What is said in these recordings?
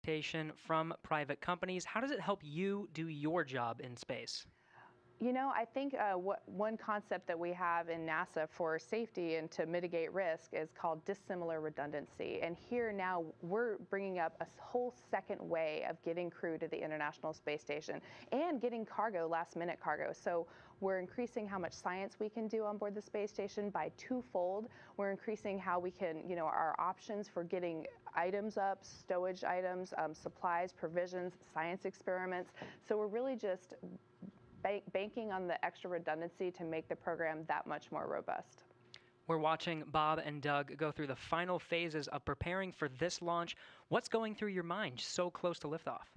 expectation from private companies. How does it help you do your job in space? You know, I think one concept that we have in NASA for safety and to mitigate risk is called dissimilar redundancy. And here now we're bringing up a whole second way of getting crew to the International Space Station and getting cargo, last minute cargo. So we're increasing how much science we can do on board the space station by twofold. We're increasing how we can, our options for getting items up, stowage items, supplies, provisions, science experiments. So we're really just banking on the extra redundancy to make the program that much more robust. We're watching Bob and Doug go through the final phases of preparing for this launch. What's going through your mind so close to liftoff?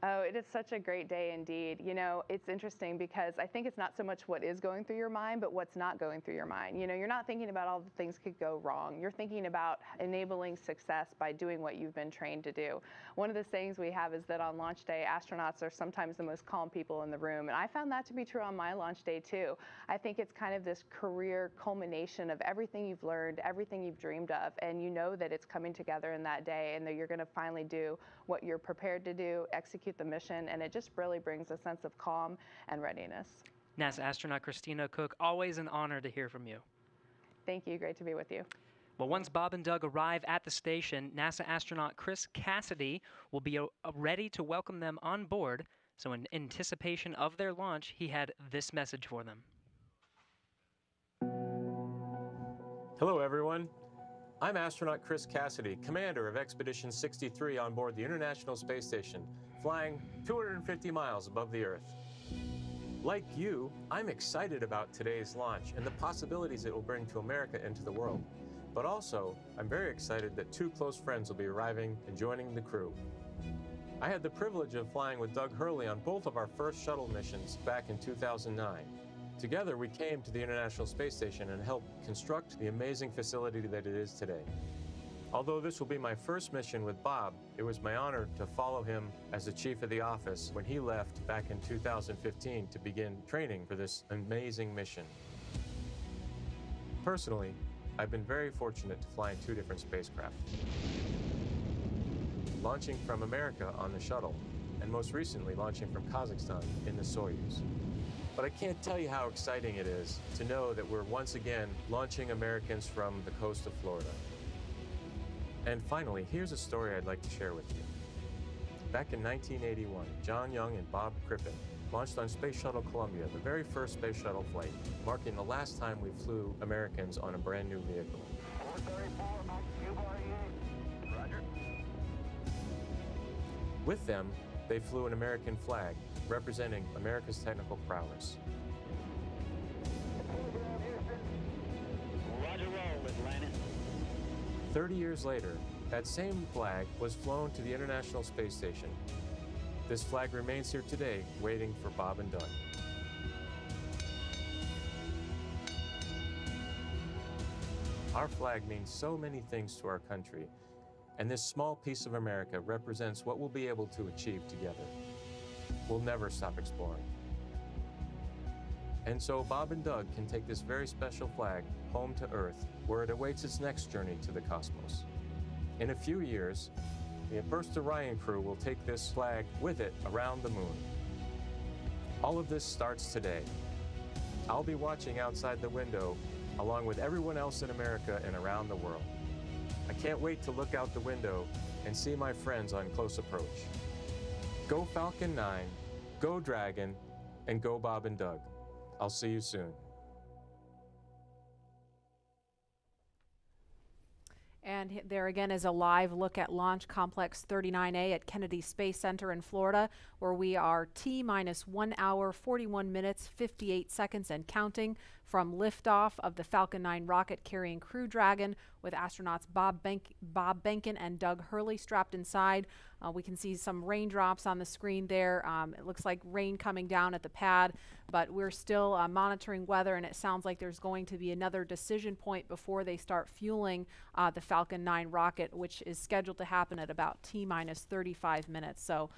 Oh, it is such a great day indeed. You know, it's interesting because I think it's not so much what is going through your mind, but what's not going through your mind. You know, you're not thinking about all the things could go wrong. You're thinking about enabling success by doing what you've been trained to do. One of the sayings we have is that on launch day, astronauts are sometimes the most calm people in the room. And I found that to be true on my launch day too. I think it's kind of this career culmination of everything you've learned, everything you've dreamed of, and you know that it's coming together in that day and that you're going to finally do what you're prepared to do, execute the mission, and it just really brings a sense of calm and readiness. NASA astronaut Christina Cook, always an honor to hear from you. Thank you. Great to be with you. Well, once Bob and Doug arrive at the station, NASA astronaut Chris Cassidy will be ready to welcome them on board. So in anticipation of their launch, he had this message for them. Hello, everyone. I'm astronaut Chris Cassidy, commander of Expedition 63 on board the International Space Station, flying 250 miles above the Earth. Like you, I'm excited about today's launch and the possibilities it will bring to America and to the world. But also, I'm very excited that two close friends will be arriving and joining the crew. I had the privilege of flying with Doug Hurley on both of our first shuttle missions back in 2009. Together, we came to the International Space Station and helped construct the amazing facility that it is today. Although this will be my first mission with Bob, it was my honor to follow him as the chief of the office when he left back in 2015 to begin training for this amazing mission. Personally, I've been very fortunate to fly in two different spacecraft. Launching from America on the shuttle, and most recently launching from Kazakhstan in the Soyuz. But I can't tell you how exciting it is to know that we're once again launching Americans from the coast of Florida. And finally, here's a story I'd like to share with you. Back in 1981, John Young and Bob Crippen launched on Space Shuttle Columbia, the very first space shuttle flight, marking the last time we flew Americans on a brand new vehicle. 434, Mike, QRE. Roger. With them, they flew an American flag, representing America's technical prowess. Roger roll, Atlanta. 30 years later, that same flag was flown to the International Space Station. This flag remains here today, waiting for Bob and Doug. Our flag means so many things to our country, and this small piece of America represents what we'll be able to achieve together. We'll never stop exploring. And so Bob and Doug can take this very special flag home to Earth, where it awaits its next journey to the cosmos. In a few years, the first Orion crew will take this flag with it around the moon. All of this starts today. I'll be watching outside the window along with everyone else in America and around the world. I can't wait to look out the window and see my friends on close approach. Go Falcon 9, go Dragon, and go Bob and Doug. I'll see you soon. And there again is a live look at Launch Complex 39A at Kennedy Space Center in Florida, where we are T-minus 1 hour, 41 minutes, 58 seconds and counting from liftoff of the Falcon 9 rocket carrying Crew Dragon with astronauts Bob Behnken and Doug Hurley strapped inside. We can see some raindrops on the screen there. It looks like rain coming down at the pad, but we're still monitoring weather, and it sounds like there's going to be another decision point before they start fueling the Falcon 9 rocket, which is scheduled to happen at about T-minus 35 minutes. So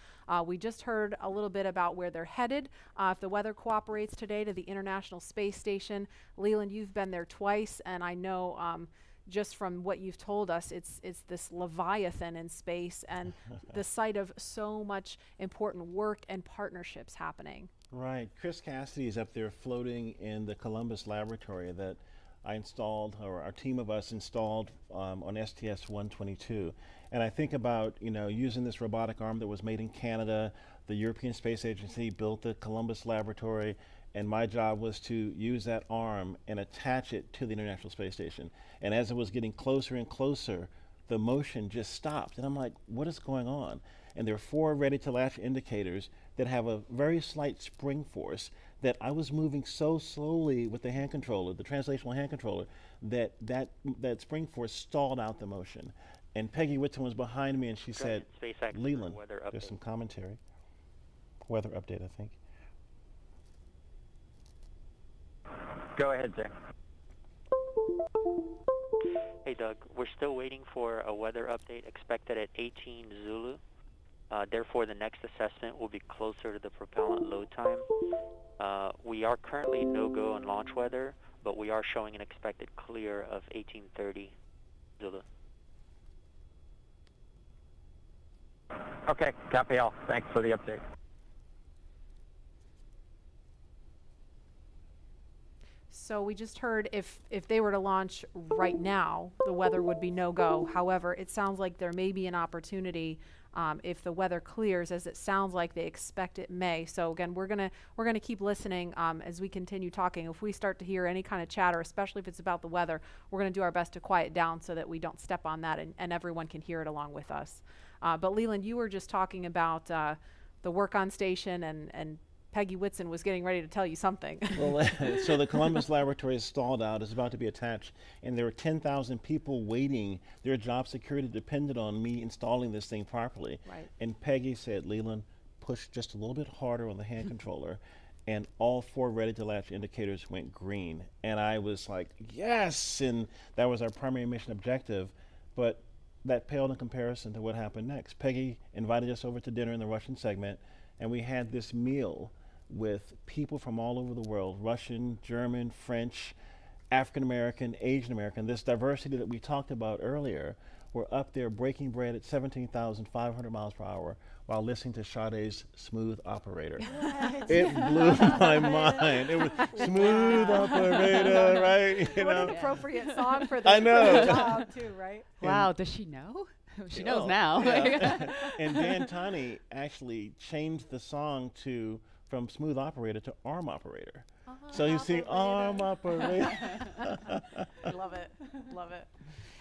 we just heard a little bit about where they're headed. If the weather cooperates today, to the International Space Station. Leland, you've been there twice, and I know just from what you've told us, it's this leviathan in space and the site of so much important work and partnerships happening. Right. Chris Cassidy is up there floating in the Columbus laboratory that I installed, or our team of us installed on STS-122. And I think about, using this robotic arm that was made in Canada. The European Space Agency built the Columbus laboratory, and my job was to use that arm and attach it to the International Space Station. And as it was getting closer and closer, the motion just stopped. And I'm like, what is going on? And there are 4 ready-to-latch indicators that have a very slight spring force that I was moving so slowly with the hand controller, the translational hand controller, that spring force stalled out the motion. And Peggy Whitson was behind me, and she said, Leland, there's some commentary. Weather update, I think. Go ahead, sir. Hey, Doug. We're still waiting for a weather update expected at 18 Zulu. Therefore, the next assessment will be closer to the propellant load time. We are currently no-go on launch weather, but we are showing an expected clear of 1830 Zulu. Okay, copy all. Thanks for the update. So we just heard if they were to launch right now, the weather would be no-go. However, it sounds like there may be an opportunity if the weather clears, as it sounds like they expect it may. So again, we're gonna keep listening as we continue talking. If we start to hear any kind of chatter, especially if it's about the weather, we're gonna do our best to quiet down so that we don't step on that and everyone can hear it along with us. But Leland, you were just talking about the work on station, and Peggy Whitson was getting ready to tell you something. Well, so the Columbus laboratory is stalled out, it's about to be attached, and there are 10,000 people waiting. Their job security depended on me installing this thing properly. Right. And Peggy said, Leland, push just a little bit harder on the hand controller, and all 4 ready-to-latch indicators went green. And I was like, yes! And that was our primary mission objective, but that paled in comparison to what happened next. Peggy invited us over to dinner in the Russian segment, and we had this meal with people from all over the world, Russian, German, French, African American, Asian American. This diversity that we talked about earlier, were up there breaking bread at 17,500 miles per hour while listening to Sade's Smooth Operator. It blew my mind. It was Smooth Operator, right? What an appropriate song for the job too, right? Wow, does she know? She knows now. Yeah. And Dan Tani actually changed the song from Smooth Operator to Arm Operator. So you see Arm Operator. Love it, love it.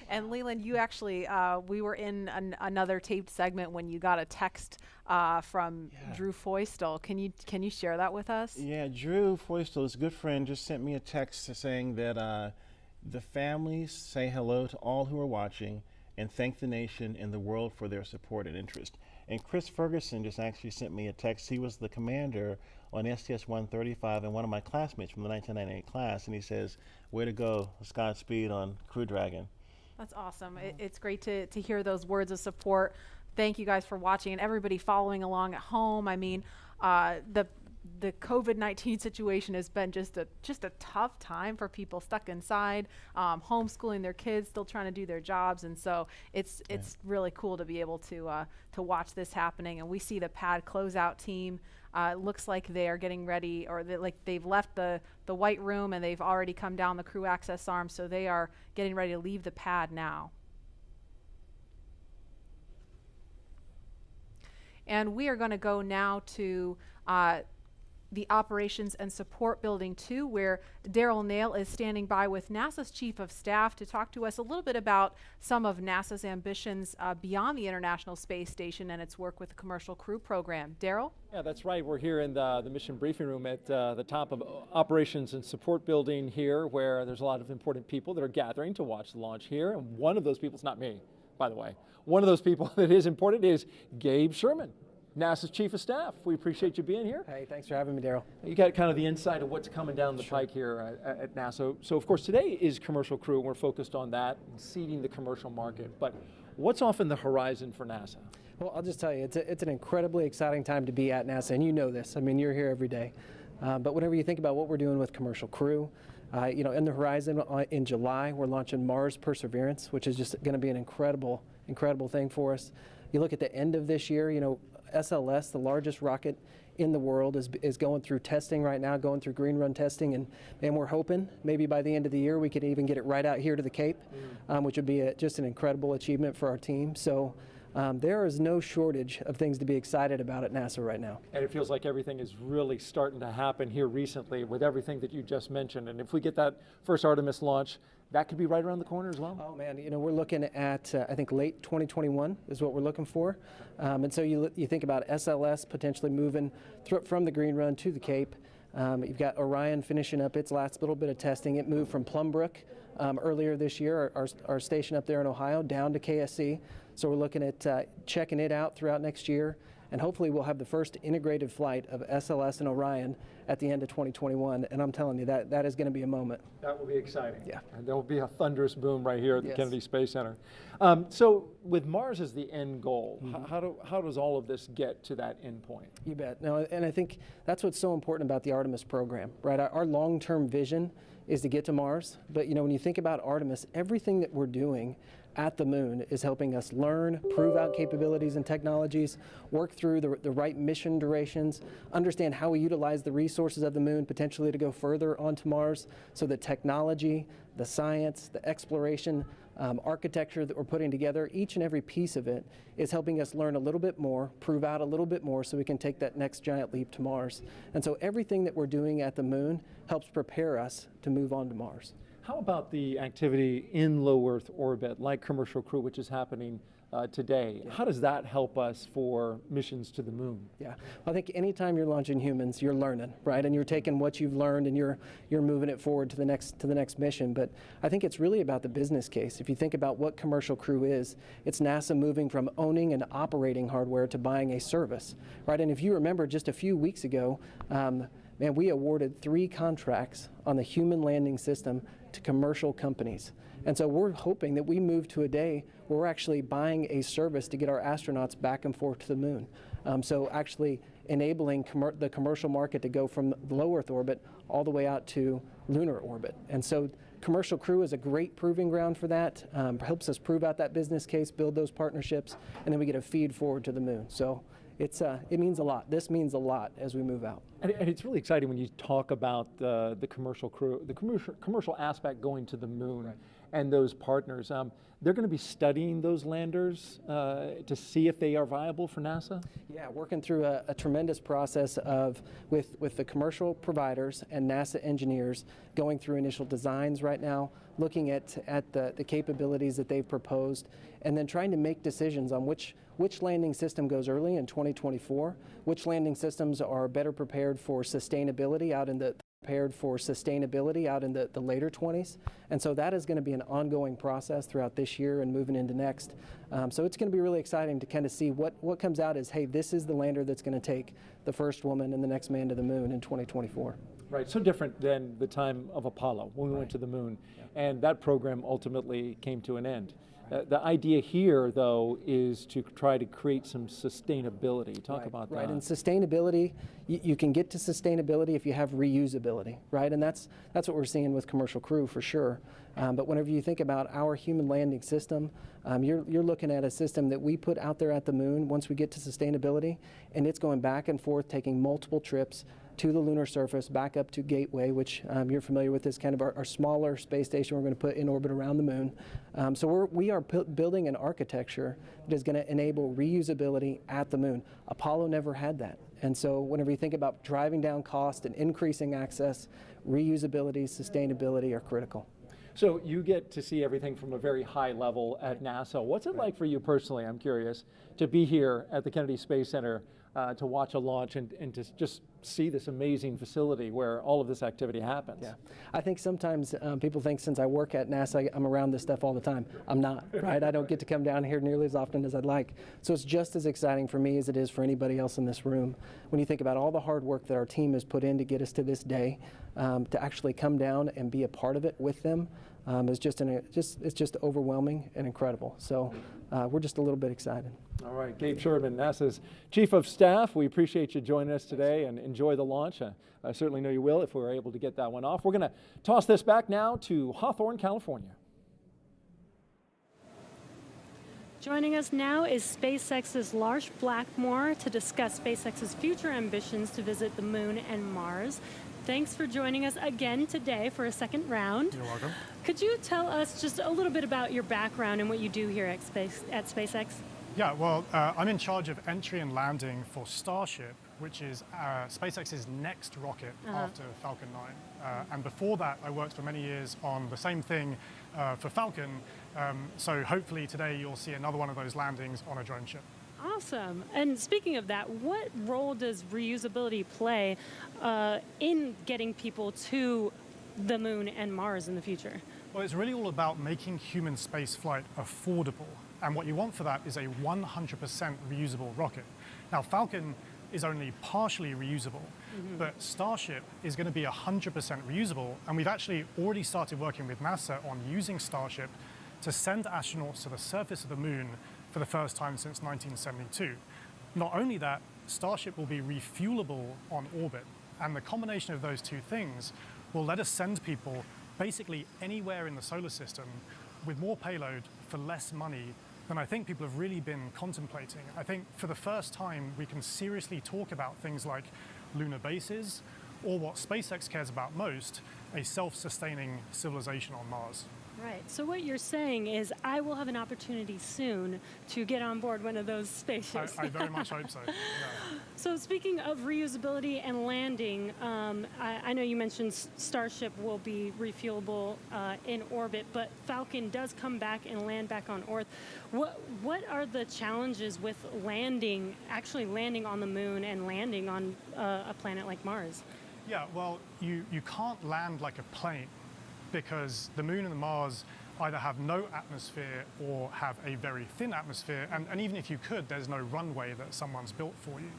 And Leland, you actually, we were in another taped segment when you got a text from Drew Feustel. Can you share that with us? Yeah, Drew Feustel, his good friend, just sent me a text saying that the families say hello to all who are watching and thank the nation and the world for their support and interest. And Chris Ferguson just actually sent me a text. He was the commander on STS-135 and one of my classmates from the 1998 class, and he says, way to go, Godspeed on Crew Dragon. That's awesome. It's great to hear those words of support. Thank you guys for watching and everybody following along at home. I mean, the COVID-19 situation has been just a tough time for people stuck inside, homeschooling their kids, still trying to do their jobs, and so it's really cool to be able to watch this happening. And we see the pad closeout team. Looks like they are getting ready, or they've left the white room and they've already come down the crew access arm, so they are getting ready to leave the pad now. And we are going to go now to the Operations and Support Building 2, where Darrell Nail is standing by with NASA's Chief of Staff to talk to us a little bit about some of NASA's ambitions beyond the International Space Station and its work with the Commercial Crew Program. Darrell? Yeah, that's right. We're here in the mission briefing room at the top of Operations and Support Building here, where there's a lot of important people that are gathering to watch the launch here. And one of those people is not me, by the way. One of those people that is important is Gabe Sherman, NASA's Chief of Staff. We appreciate you being here. Hey, thanks for having me, Darrell. You got kind of the insight of what's coming down the pike here at NASA. So of course today is Commercial Crew, and we're focused on that and seeding the commercial market. But what's off in the horizon for NASA? Well, I'll just tell you, it's an incredibly exciting time to be at NASA, and you know this. I mean, you're here every day. But whenever you think about what we're doing with Commercial Crew, In the horizon in July, we're launching Mars Perseverance, which is just going to be an incredible thing for us. You look at the end of this year, SLS, the largest rocket in the world, is going through testing right now, going through green run testing, and we're hoping maybe by the end of the year we could even get it right out here to the Cape, which would be just an incredible achievement for our team. So there is no shortage of things to be excited about at NASA right now. And it feels like everything is really starting to happen here recently with everything that you just mentioned. And if we get that first Artemis launch, that could be right around the corner as well. Oh man, we're looking at I think late 2021 is what we're looking for. And so you think about SLS potentially moving from the green run to the Cape. You've got Orion finishing up its last little bit of testing. It moved from Plumbrook earlier this year, our station up there in Ohio, down to KSC. So we're looking at checking it out throughout next year. And hopefully we'll have the first integrated flight of SLS and Orion at the end of 2021. And I'm telling you, that is going to be a moment. That will be exciting. Yeah. And there will be a thunderous boom right here at the Yes. Kennedy Space Center. So with Mars as the end goal, how does all of this get to that end point? You bet. No, and I think that's what's so important about the Artemis program, right? Our long-term vision is to get to Mars. But when you think about Artemis, everything that we're doing at the moon is helping us learn, prove out capabilities and technologies, work through the right mission durations, understand how we utilize the resources of the moon potentially to go further onto Mars. So the technology, the science, the exploration, architecture that we're putting together, each and every piece of it is helping us learn a little bit more, prove out a little bit more so we can take that next giant leap to Mars. And so everything that we're doing at the moon helps prepare us to move on to Mars. How about the activity in low Earth orbit, like Commercial Crew, which is happening today? Yeah. How does that help us for missions to the moon? Yeah, I think anytime you're launching humans, you're learning, right? And you're taking what you've learned and you're moving it forward to the next mission. But I think it's really about the business case. If you think about what Commercial Crew is, it's NASA moving from owning and operating hardware to buying a service, right? And if you remember just a few weeks ago, we awarded 3 contracts on the human landing system to commercial companies. And so we're hoping that we move to a day where we're actually buying a service to get our astronauts back and forth to the moon. So actually enabling the commercial market to go from low Earth orbit all the way out to lunar orbit. And so Commercial Crew is a great proving ground for that, helps us prove out that business case, build those partnerships, and then we get a feed forward to the moon. So it means a lot. This means a lot as we move out. And it's really exciting when you talk about the Commercial Crew, the commercial aspect going to the moon, right, and those partners. They're going to be studying those landers to see if they are viable for NASA? Yeah, working through a tremendous process with the commercial providers and NASA engineers going through initial designs right now, looking at the capabilities that they've proposed, and then trying to make decisions on which landing system goes early in 2024, which landing systems are better prepared for sustainability out in the later 20s. And so that is going to be an ongoing process throughout this year and moving into next. So it's going to be really exciting to kind of see what comes out as, hey, this is the lander that's going to take the first woman and the next man to the moon in 2024. Right, so different than the time of Apollo when we went to the moon. Yeah. And that program ultimately came to an end. The idea here, though, is to try to create some sustainability. Talk about that. Right, and sustainability, you can get to sustainability if you have reusability, right? And that's what we're seeing with Commercial Crew for sure. But whenever you think about our human landing system, you're looking at a system that we put out there at the moon once we get to sustainability, and it's going back and forth, taking multiple trips to the lunar surface, back up to Gateway, which you're familiar with, is kind of our smaller space station we're going to put in orbit around the moon. So we are building an architecture that is going to enable reusability at the moon. Apollo never had that. And so whenever you think about driving down cost and increasing access, reusability, sustainability are critical. So you get to see everything from a very high level at NASA. What's it like for you personally, I'm curious, to be here at the Kennedy Space Center to watch a launch and to just see this amazing facility where all of this activity happens? Yeah, I think sometimes people think since I work at NASA, I'm around this stuff all the time. I'm not, right? I don't get to come down here nearly as often as I'd like. So it's just as exciting for me as it is for anybody else in this room. When you think about all the hard work that our team has put in to get us to this day, to actually come down and be a part of it with them, is it's just overwhelming and incredible. So we're just a little bit excited. All right, Gabe Sherman, NASA's Chief of Staff. We appreciate you joining us today and enjoy the launch. I certainly know you will if we're able to get that one off. We're going to toss this back now to Hawthorne, California. Joining us now is SpaceX's Lars Blackmore to discuss SpaceX's future ambitions to visit the Moon and Mars. Thanks for joining us again today for a second round. You're welcome. Could you tell us just a little bit about your background and what you do here at SpaceX? Yeah, well, I'm in charge of entry and landing for Starship, which is SpaceX's next rocket after Falcon 9. And before that, I worked for many years on the same thing for Falcon. So hopefully today you'll see another one of those landings on a drone ship. Awesome. And speaking of that, what role does reusability play in getting people to the Moon and Mars in the future? Well, it's really all about making human space flight affordable. And what you want for that is a 100% reusable rocket. Now, Falcon is only partially reusable, but Starship is going to be 100% reusable. And we've actually already started working with NASA on using Starship to send astronauts to the surface of the Moon for the first time since 1972. Not only that, Starship will be refuelable on orbit. And the combination of those two things will let us send people basically anywhere in the solar system with more payload for less money than I think people have really been contemplating. I think for the first time, we can seriously talk about things like lunar bases, or what SpaceX cares about most, a self-sustaining civilization on Mars. Right. So what you're saying is I will have an opportunity soon to get on board one of those spaceships. I very much hope so. Yeah. So speaking of reusability and landing, I know you mentioned Starship will be refuelable in orbit, but Falcon does come back and land back on Earth. What are the challenges with actually landing on the Moon and landing on a planet like Mars? Yeah, well, you can't land like a plane, because the Moon and the Mars either have no atmosphere or have a very thin atmosphere, and even if you could, there's no runway that someone's built for you.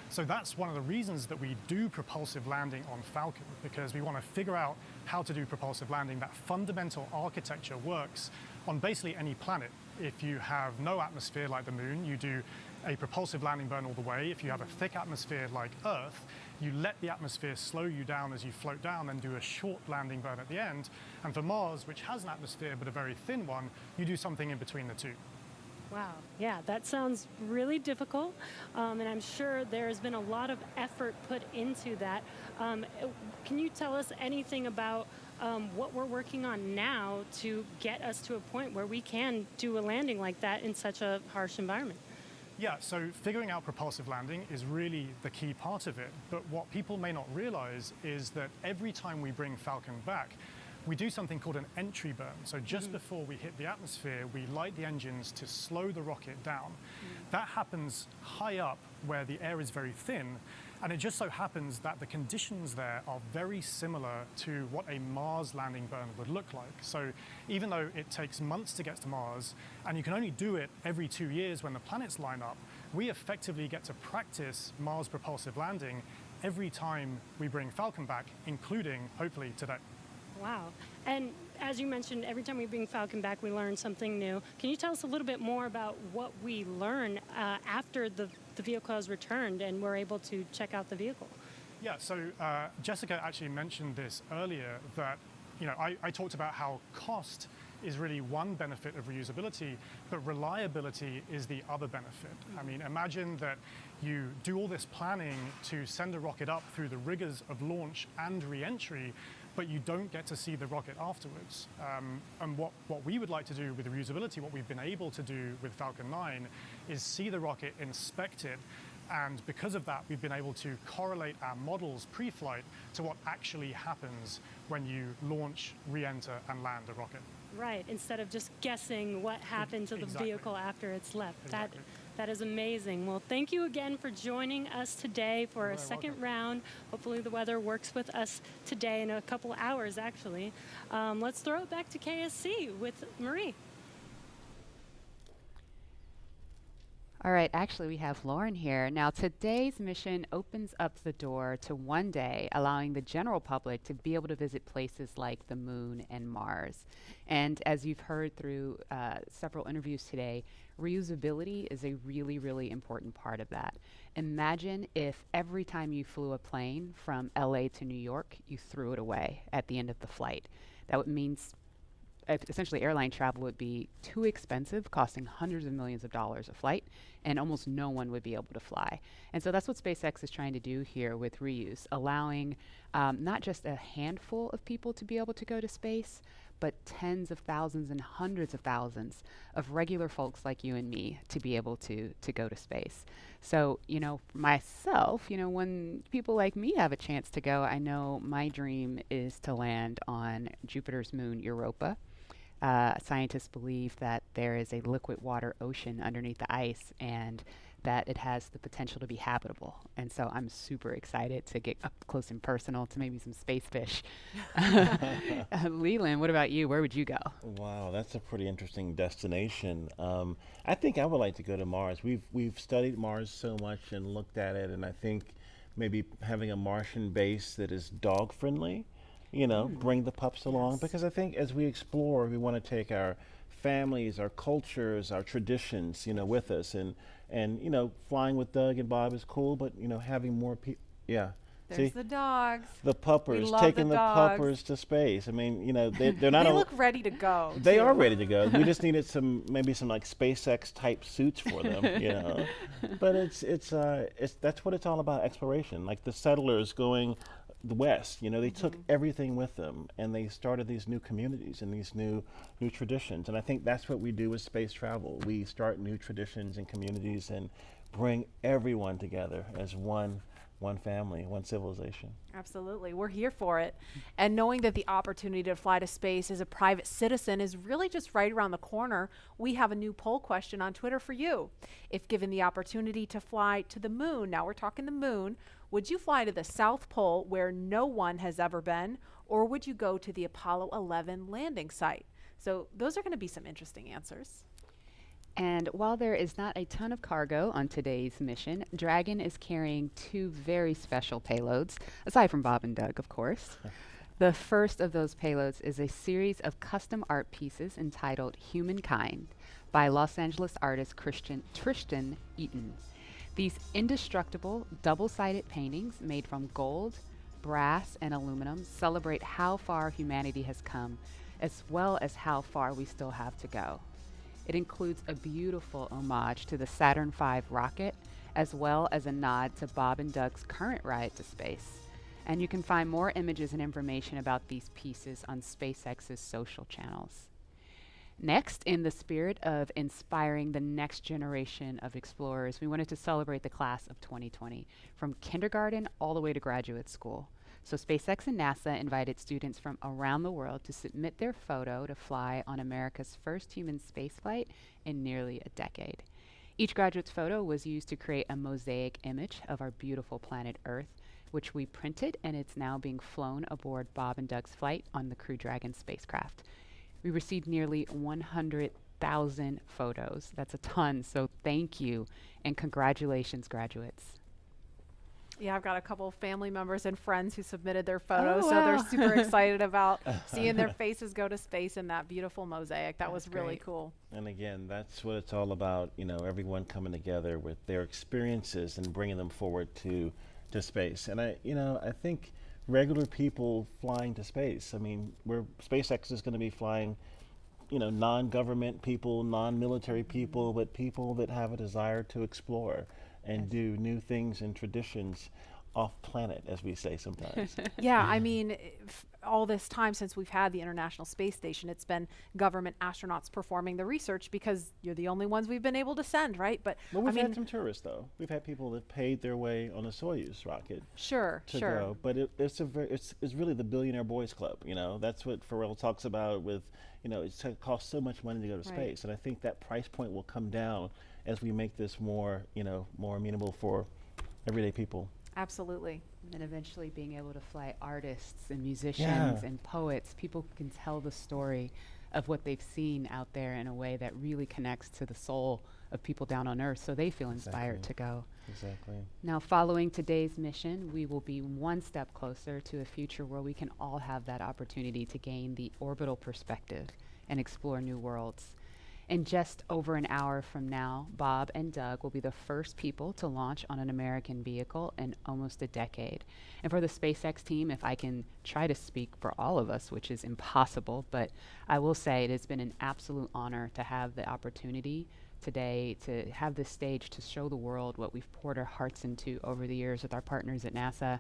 So that's one of the reasons that we do propulsive landing on Falcon, because we want to figure out how to do propulsive landing. That fundamental architecture works on basically any planet. If you have no atmosphere like the Moon, you do a propulsive landing burn all the way. If you have a thick atmosphere like Earth, you let the atmosphere slow you down as you float down and do a short landing burn at the end. And for Mars, which has an atmosphere but a very thin one, you do something in between the two. Wow, yeah, that sounds really difficult, and I'm sure there's been a lot of effort put into that. Can you tell us anything about what we're working on now to get us to a point where we can do a landing like that in such a harsh environment? Yeah, so figuring out propulsive landing is really the key part of it. But what people may not realize is that every time we bring Falcon back, we do something called an entry burn. So just before we hit the atmosphere, we light the engines to slow the rocket down. That happens high up where the air is very thin. And it just so happens that the conditions there are very similar to what a Mars landing burn would look like. So even though it takes months to get to Mars, and you can only do it every 2 years when the planets line up, we effectively get to practice Mars propulsive landing every time we bring Falcon back, including, hopefully, today. Wow. And as you mentioned, every time we bring Falcon back, we learn something new. Can you tell us a little bit more about what we learn after the vehicle has returned and we're able to check out the vehicle? Yeah, so Jessica actually mentioned this earlier, that I talked about how cost is really one benefit of reusability, but reliability is the other benefit. I mean, imagine that you do all this planning to send a rocket up through the rigors of launch and re-entry, but you don't get to see the rocket afterwards. And what we would like to do with reusability, what we've been able to do with Falcon 9, is see the rocket, inspect it, and because of that, we've been able to correlate our models pre-flight to what actually happens when you launch, re-enter, and land a rocket. Right, instead of just guessing what happened to the vehicle after it's left. Exactly. That is amazing. Well, thank you again for joining us today for a second round. Hopefully the weather works with us today in a couple hours, actually. Let's throw it back to KSC with Marie. All right, actually, we have Lauren here. Now, today's mission opens up the door to one day, allowing the general public to be able to visit places like the moon and Mars. And as you've heard through several interviews today, reusability is a really, really important part of that. Imagine if every time you flew a plane from LA to New York, you threw it away at the end of the flight. That would mean essentially airline travel would be too expensive, costing hundreds of millions of dollars a flight, and almost no one would be able to fly. And so that's what SpaceX is trying to do here with reuse, allowing not just a handful of people to be able to go to space, but tens of thousands and hundreds of thousands of regular folks like you and me to be able to go to space. So, you know, myself, you know, when people like me have a chance to go, I know my dream is to land on Jupiter's moon, Europa. Scientists believe that there is a liquid water ocean underneath the ice and that it has the potential to be habitable. And so I'm super excited to get up close and personal to maybe some space fish. Leland, what about you? Where would you go? Wow, that's a pretty interesting destination. I think I would like to go to Mars. We've studied Mars so much and looked at it, and I think maybe having a Martian base that is dog friendly, you know, bring the pups along, because I think as we explore, we want to take our families, our cultures, our traditions, you know, with us, and you know, flying with Doug and Bob is cool, but you know, having more people, There's the dogs. The puppers, taking the puppers to space. I mean, you know, they're not. They look ready to go. They are ready to go. We just needed maybe some like SpaceX type suits for them, you know. But it's that's what it's all about, exploration. Like the settlers going the west, you know, they took everything with them, and they started these new communities and these new traditions. And I think that's what we do with space travel. We start new traditions and communities and bring everyone together as one family, one civilization. Absolutely. We're here for it. And knowing that the opportunity to fly to space as a private citizen is really just right around the corner, we have a new poll question on Twitter for you. If given the opportunity to fly to the moon, now we're talking the moon, would you fly to the South Pole where no one has ever been, or would you go to the Apollo 11 landing site? So those are going to be some interesting answers. And while there is not a ton of cargo on today's mission, Dragon is carrying two very special payloads, aside from Bob and Doug, of course. The first of those payloads is a series of custom art pieces entitled Humankind by Los Angeles artist Tristan Eaton. These indestructible, double-sided paintings made from gold, brass, and aluminum celebrate how far humanity has come, as well as how far we still have to go. It includes a beautiful homage to the Saturn V rocket, as well as a nod to Bob and Doug's current ride to space. And you can find more images and information about these pieces on SpaceX's social channels. Next, in the spirit of inspiring the next generation of explorers, we wanted to celebrate the class of 2020, from kindergarten all the way to graduate school. So SpaceX and NASA invited students from around the world to submit their photo to fly on America's first human spaceflight in nearly a decade. Each graduate's photo was used to create a mosaic image of our beautiful planet Earth, which we printed, and it's now being flown aboard Bob and Doug's flight on the Crew Dragon spacecraft. We received nearly 100,000 photos. That's a ton, so thank you, and congratulations, graduates. Yeah, I've got a couple of family members and friends who submitted their photos, so they're super excited about seeing their faces go to space in that beautiful mosaic. That was really cool. And again, that's what it's all about, you know, everyone coming together with their experiences and bringing them forward to space. And I think regular people flying to space, I mean, SpaceX is going to be flying, you know, non-government people, non-military people, but people that have a desire to explore and do new things and traditions off planet, as we say sometimes. Yeah, I mean, all this time since we've had the International Space Station, it's been government astronauts performing the research because you're the only ones we've been able to send, right? But well, we've had some tourists, though. We've had people that paid their way on a Soyuz rocket to go. But it's really the billionaire boys club, you know. That's what Pharrell talks about with, you know, it costs so much money to go to space. And I think that price point will come down as we make this more, you know, more amenable for everyday people. Absolutely. And eventually being able to fly artists and musicians and poets, people who can tell the story of what they've seen out there in a way that really connects to the soul of people down on Earth, so they feel inspired to go. Exactly. Now, following today's mission, we will be one step closer to a future where we can all have that opportunity to gain the orbital perspective and explore new worlds. In just over an hour from now, Bob and Doug will be the first people to launch on an American vehicle in almost a decade. And for the SpaceX team, if I can try to speak for all of us, which is impossible, but I will say it has been an absolute honor to have the opportunity today to have this stage to show the world what we've poured our hearts into over the years with our partners at NASA.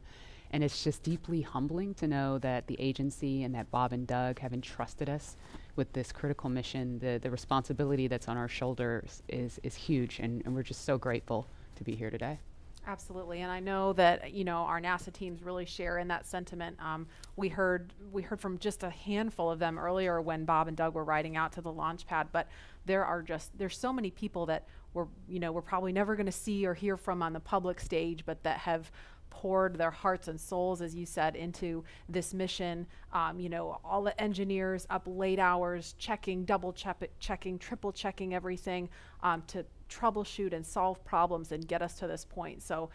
And it's just deeply humbling to know that the agency and that Bob and Doug have entrusted us with this critical mission. The responsibility that's on our shoulders is huge, and we're just so grateful to be here today. Absolutely, and I know that our NASA teams really share in that sentiment. We heard from just a handful of them earlier when Bob and Doug were riding out to the launch pad, but there's so many people that we're probably never going to see or hear from on the public stage, but that have poured their hearts and souls, as you said, into this mission. All the engineers up late hours checking, double checking, triple checking everything to troubleshoot and solve problems and get us to this point. So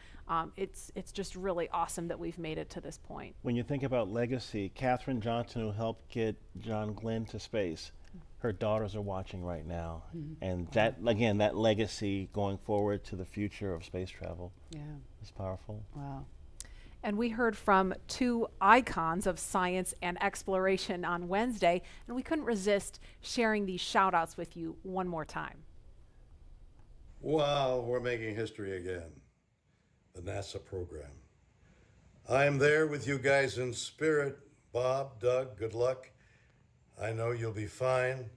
it's just really awesome that we've made it to this point. When you think about legacy, Katherine Johnson, who helped get John Glenn to space, her daughters are watching right now. And that, again, that legacy going forward to the future of space travel is powerful. Wow. And we heard from two icons of science and exploration on Wednesday, and we couldn't resist sharing these shout outs with you one more time. Wow, we're making history again. The NASA program. I am there with you guys in spirit. Bob, Doug, good luck. I know you'll be fine.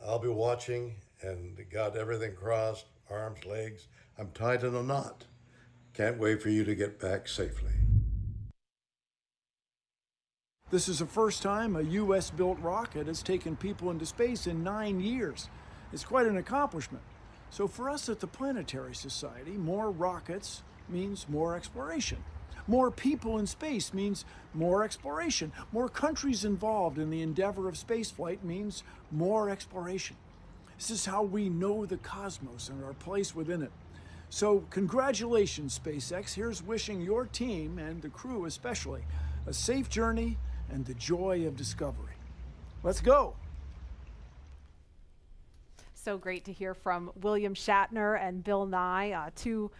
I'll be watching and got everything crossed, arms, legs. I'm tied in a knot. Can't wait for you to get back safely. This is the first time a U.S.-built rocket has taken people into space in 9 years. It's quite an accomplishment. So for us at the Planetary Society, more rockets means more exploration. More people in space means more exploration. More countries involved in the endeavor of spaceflight means more exploration. This is how we know the cosmos and our place within it. So congratulations, SpaceX. Here's wishing your team, and the crew especially, a safe journey and the joy of discovery. Let's go. So great to hear from William Shatner and Bill Nye, two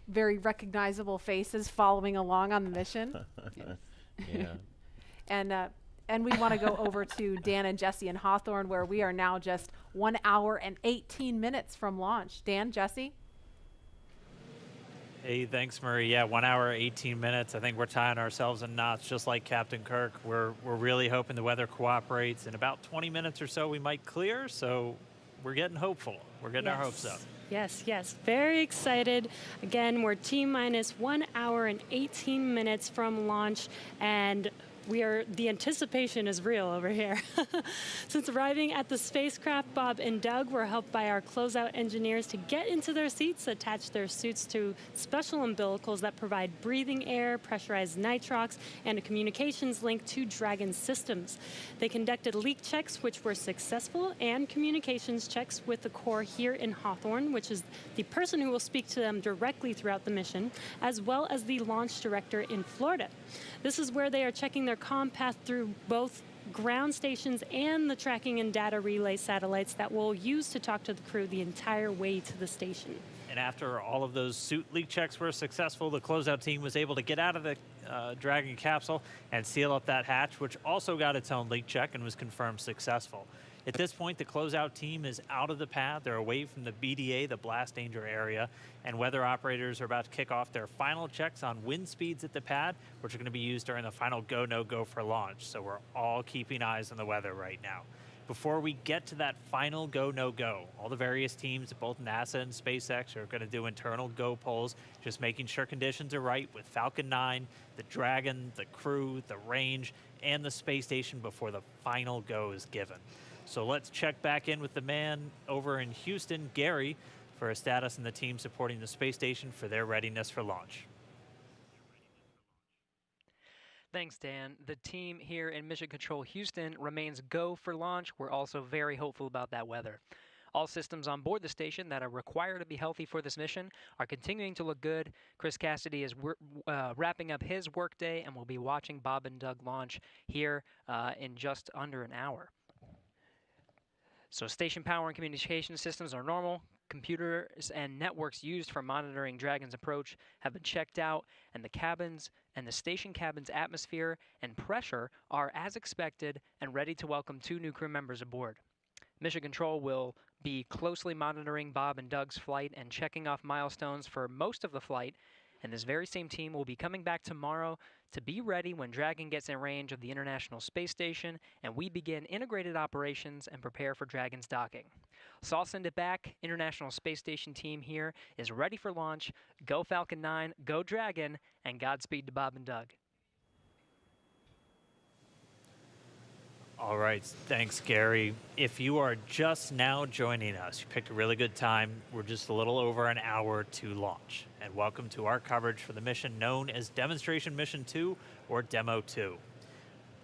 very recognizable faces following along on the mission. And we want to go over to Dan and Jesse in Hawthorne, where we are now just 1 hour and 18 minutes from launch. Dan, Jesse? Hey, thanks, Marie. Yeah, 1 hour, 18 minutes. I think we're tying ourselves in knots, just like Captain Kirk. We're really hoping the weather cooperates. In about 20 minutes or so, we might clear. So we're getting hopeful. We're getting our hopes up. Yes, yes. Very excited. Again, we're T-minus 1 hour and 18 minutes from launch, and the anticipation is real over here. Since arriving at the spacecraft, Bob and Doug were helped by our closeout engineers to get into their seats, attach their suits to special umbilicals that provide breathing air, pressurized nitrox, and a communications link to Dragon systems. They conducted leak checks, which were successful, and communications checks with the core here in Hawthorne, which is the person who will speak to them directly throughout the mission, as well as the launch director in Florida. This is where they are checking their comm path through both ground stations and the tracking and data relay satellites that we'll use to talk to the crew the entire way to the station. And after all of those suit leak checks were successful, the closeout team was able to get out of the Dragon capsule and seal up that hatch, which also got its own leak check and was confirmed successful. At this point, the closeout team is out of the pad. They're away from the BDA, the blast danger area, and weather operators are about to kick off their final checks on wind speeds at the pad, which are going to be used during the final go, no go for launch. So we're all keeping eyes on the weather right now. Before we get to that final go, no go, all the various teams at both NASA and SpaceX are going to do internal go polls, just making sure conditions are right with Falcon 9, the Dragon, the crew, the range, and the space station before the final go is given. So let's check back in with the man over in Houston, Gary, for a status and the team supporting the space station for their readiness for launch. Thanks, Dan. The team here in Mission Control Houston remains go for launch. We're also very hopeful about that weather. All systems on board the station that are required to be healthy for this mission are continuing to look good. Chris Cassidy is wrapping up his workday, and we'll be watching Bob and Doug launch here in just under an hour. So station power and communication systems are normal. Computers and networks used for monitoring Dragon's approach have been checked out, and the cabins and the station cabin's atmosphere and pressure are as expected and ready to welcome 2 new crew members aboard. Mission Control will be closely monitoring Bob and Doug's flight and checking off milestones for most of the flight, and this very same team will be coming back tomorrow to be ready when Dragon gets in range of the International Space Station and we begin integrated operations and prepare for Dragon's docking. So I'll send it back. International Space Station team here is ready for launch. Go Falcon 9, go Dragon, and Godspeed to Bob and Doug. All right, thanks, Gary. If you are just now joining us, you picked a really good time. We're just a little over an hour to launch. And welcome to our coverage for the mission known as Demonstration Mission 2, or Demo 2.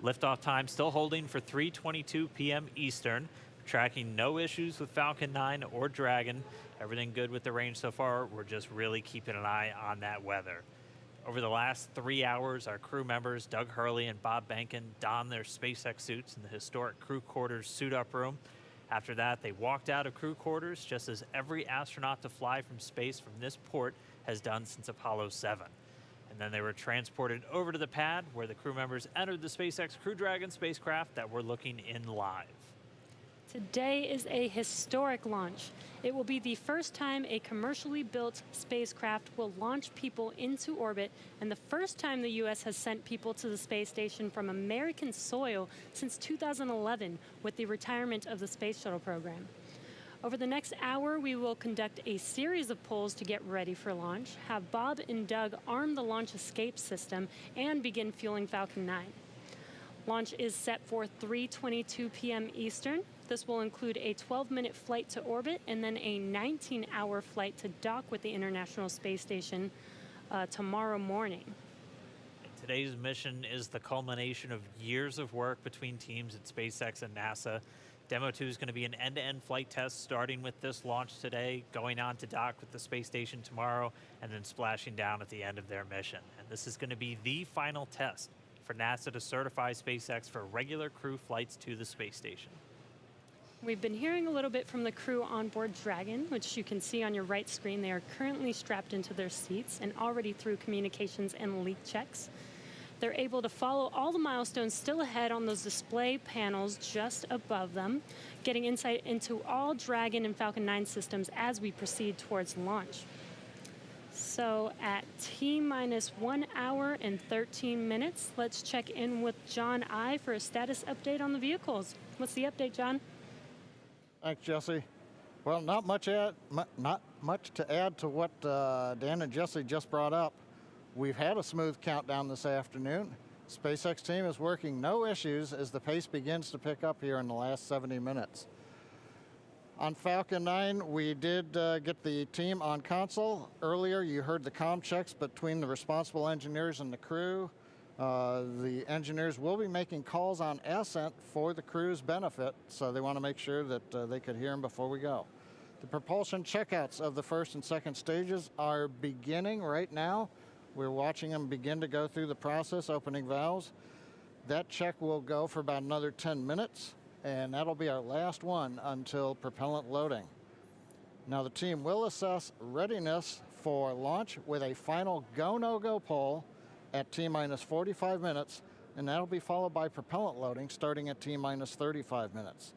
Liftoff time still holding for 3:22 p.m. Eastern. Tracking no issues with Falcon 9 or Dragon. Everything good with the range so far. We're just really keeping an eye on that weather. Over the last 3 hours, our crew members, Doug Hurley and Bob Benkin, donned their SpaceX suits in the historic crew quarters suit-up room. After that, they walked out of crew quarters, just as every astronaut to fly from space from this port has done since Apollo 7. And then they were transported over to the pad, where the crew members entered the SpaceX Crew Dragon spacecraft that we're looking in live. Today is a historic launch. It will be the first time a commercially built spacecraft will launch people into orbit, and the first time the U.S. has sent people to the space station from American soil since 2011 with the retirement of the Space Shuttle program. Over the next hour, we will conduct a series of polls to get ready for launch, have Bob and Doug arm the launch escape system, and begin fueling Falcon 9. Launch is set for 3:22 p.m. Eastern. This will include a 12-minute flight to orbit and then a 19-hour flight to dock with the International Space Station tomorrow morning. Today's mission is the culmination of years of work between teams at SpaceX and NASA. Demo 2 is going to be an end-to-end flight test starting with this launch today, going on to dock with the space station tomorrow, and then splashing down at the end of their mission. And this is going to be the final test for NASA to certify SpaceX for regular crew flights to the space station. We've been hearing a little bit from the crew on board Dragon, which you can see on your right screen. They are currently strapped into their seats and already through communications and leak checks. They're able to follow all the milestones still ahead on those display panels just above them, getting insight into all Dragon and Falcon 9 systems as we proceed towards launch. So at T-minus 1 hour and 13 minutes, let's check in with John I for a status update on the vehicles. What's the update, John? Thanks, Jesse. Well, not much to add to what Dan and Jesse just brought up. We've had a smooth countdown this afternoon. SpaceX team is working no issues as the pace begins to pick up here in the last 70 minutes. On Falcon 9, we did get the team on console. Earlier, you heard the comm checks between the responsible engineers and the crew. The engineers will be making calls on Ascent for the crew's benefit, so they want to make sure that they could hear them before we go. The propulsion checkouts of the first and second stages are beginning right now. We're watching them begin to go through the process, opening valves. That check will go for about another 10 minutes, and that'll be our last one until propellant loading. Now the team will assess readiness for launch with a final go, no-go poll at T-minus 45 minutes, and that'll be followed by propellant loading starting at T-minus 35 minutes.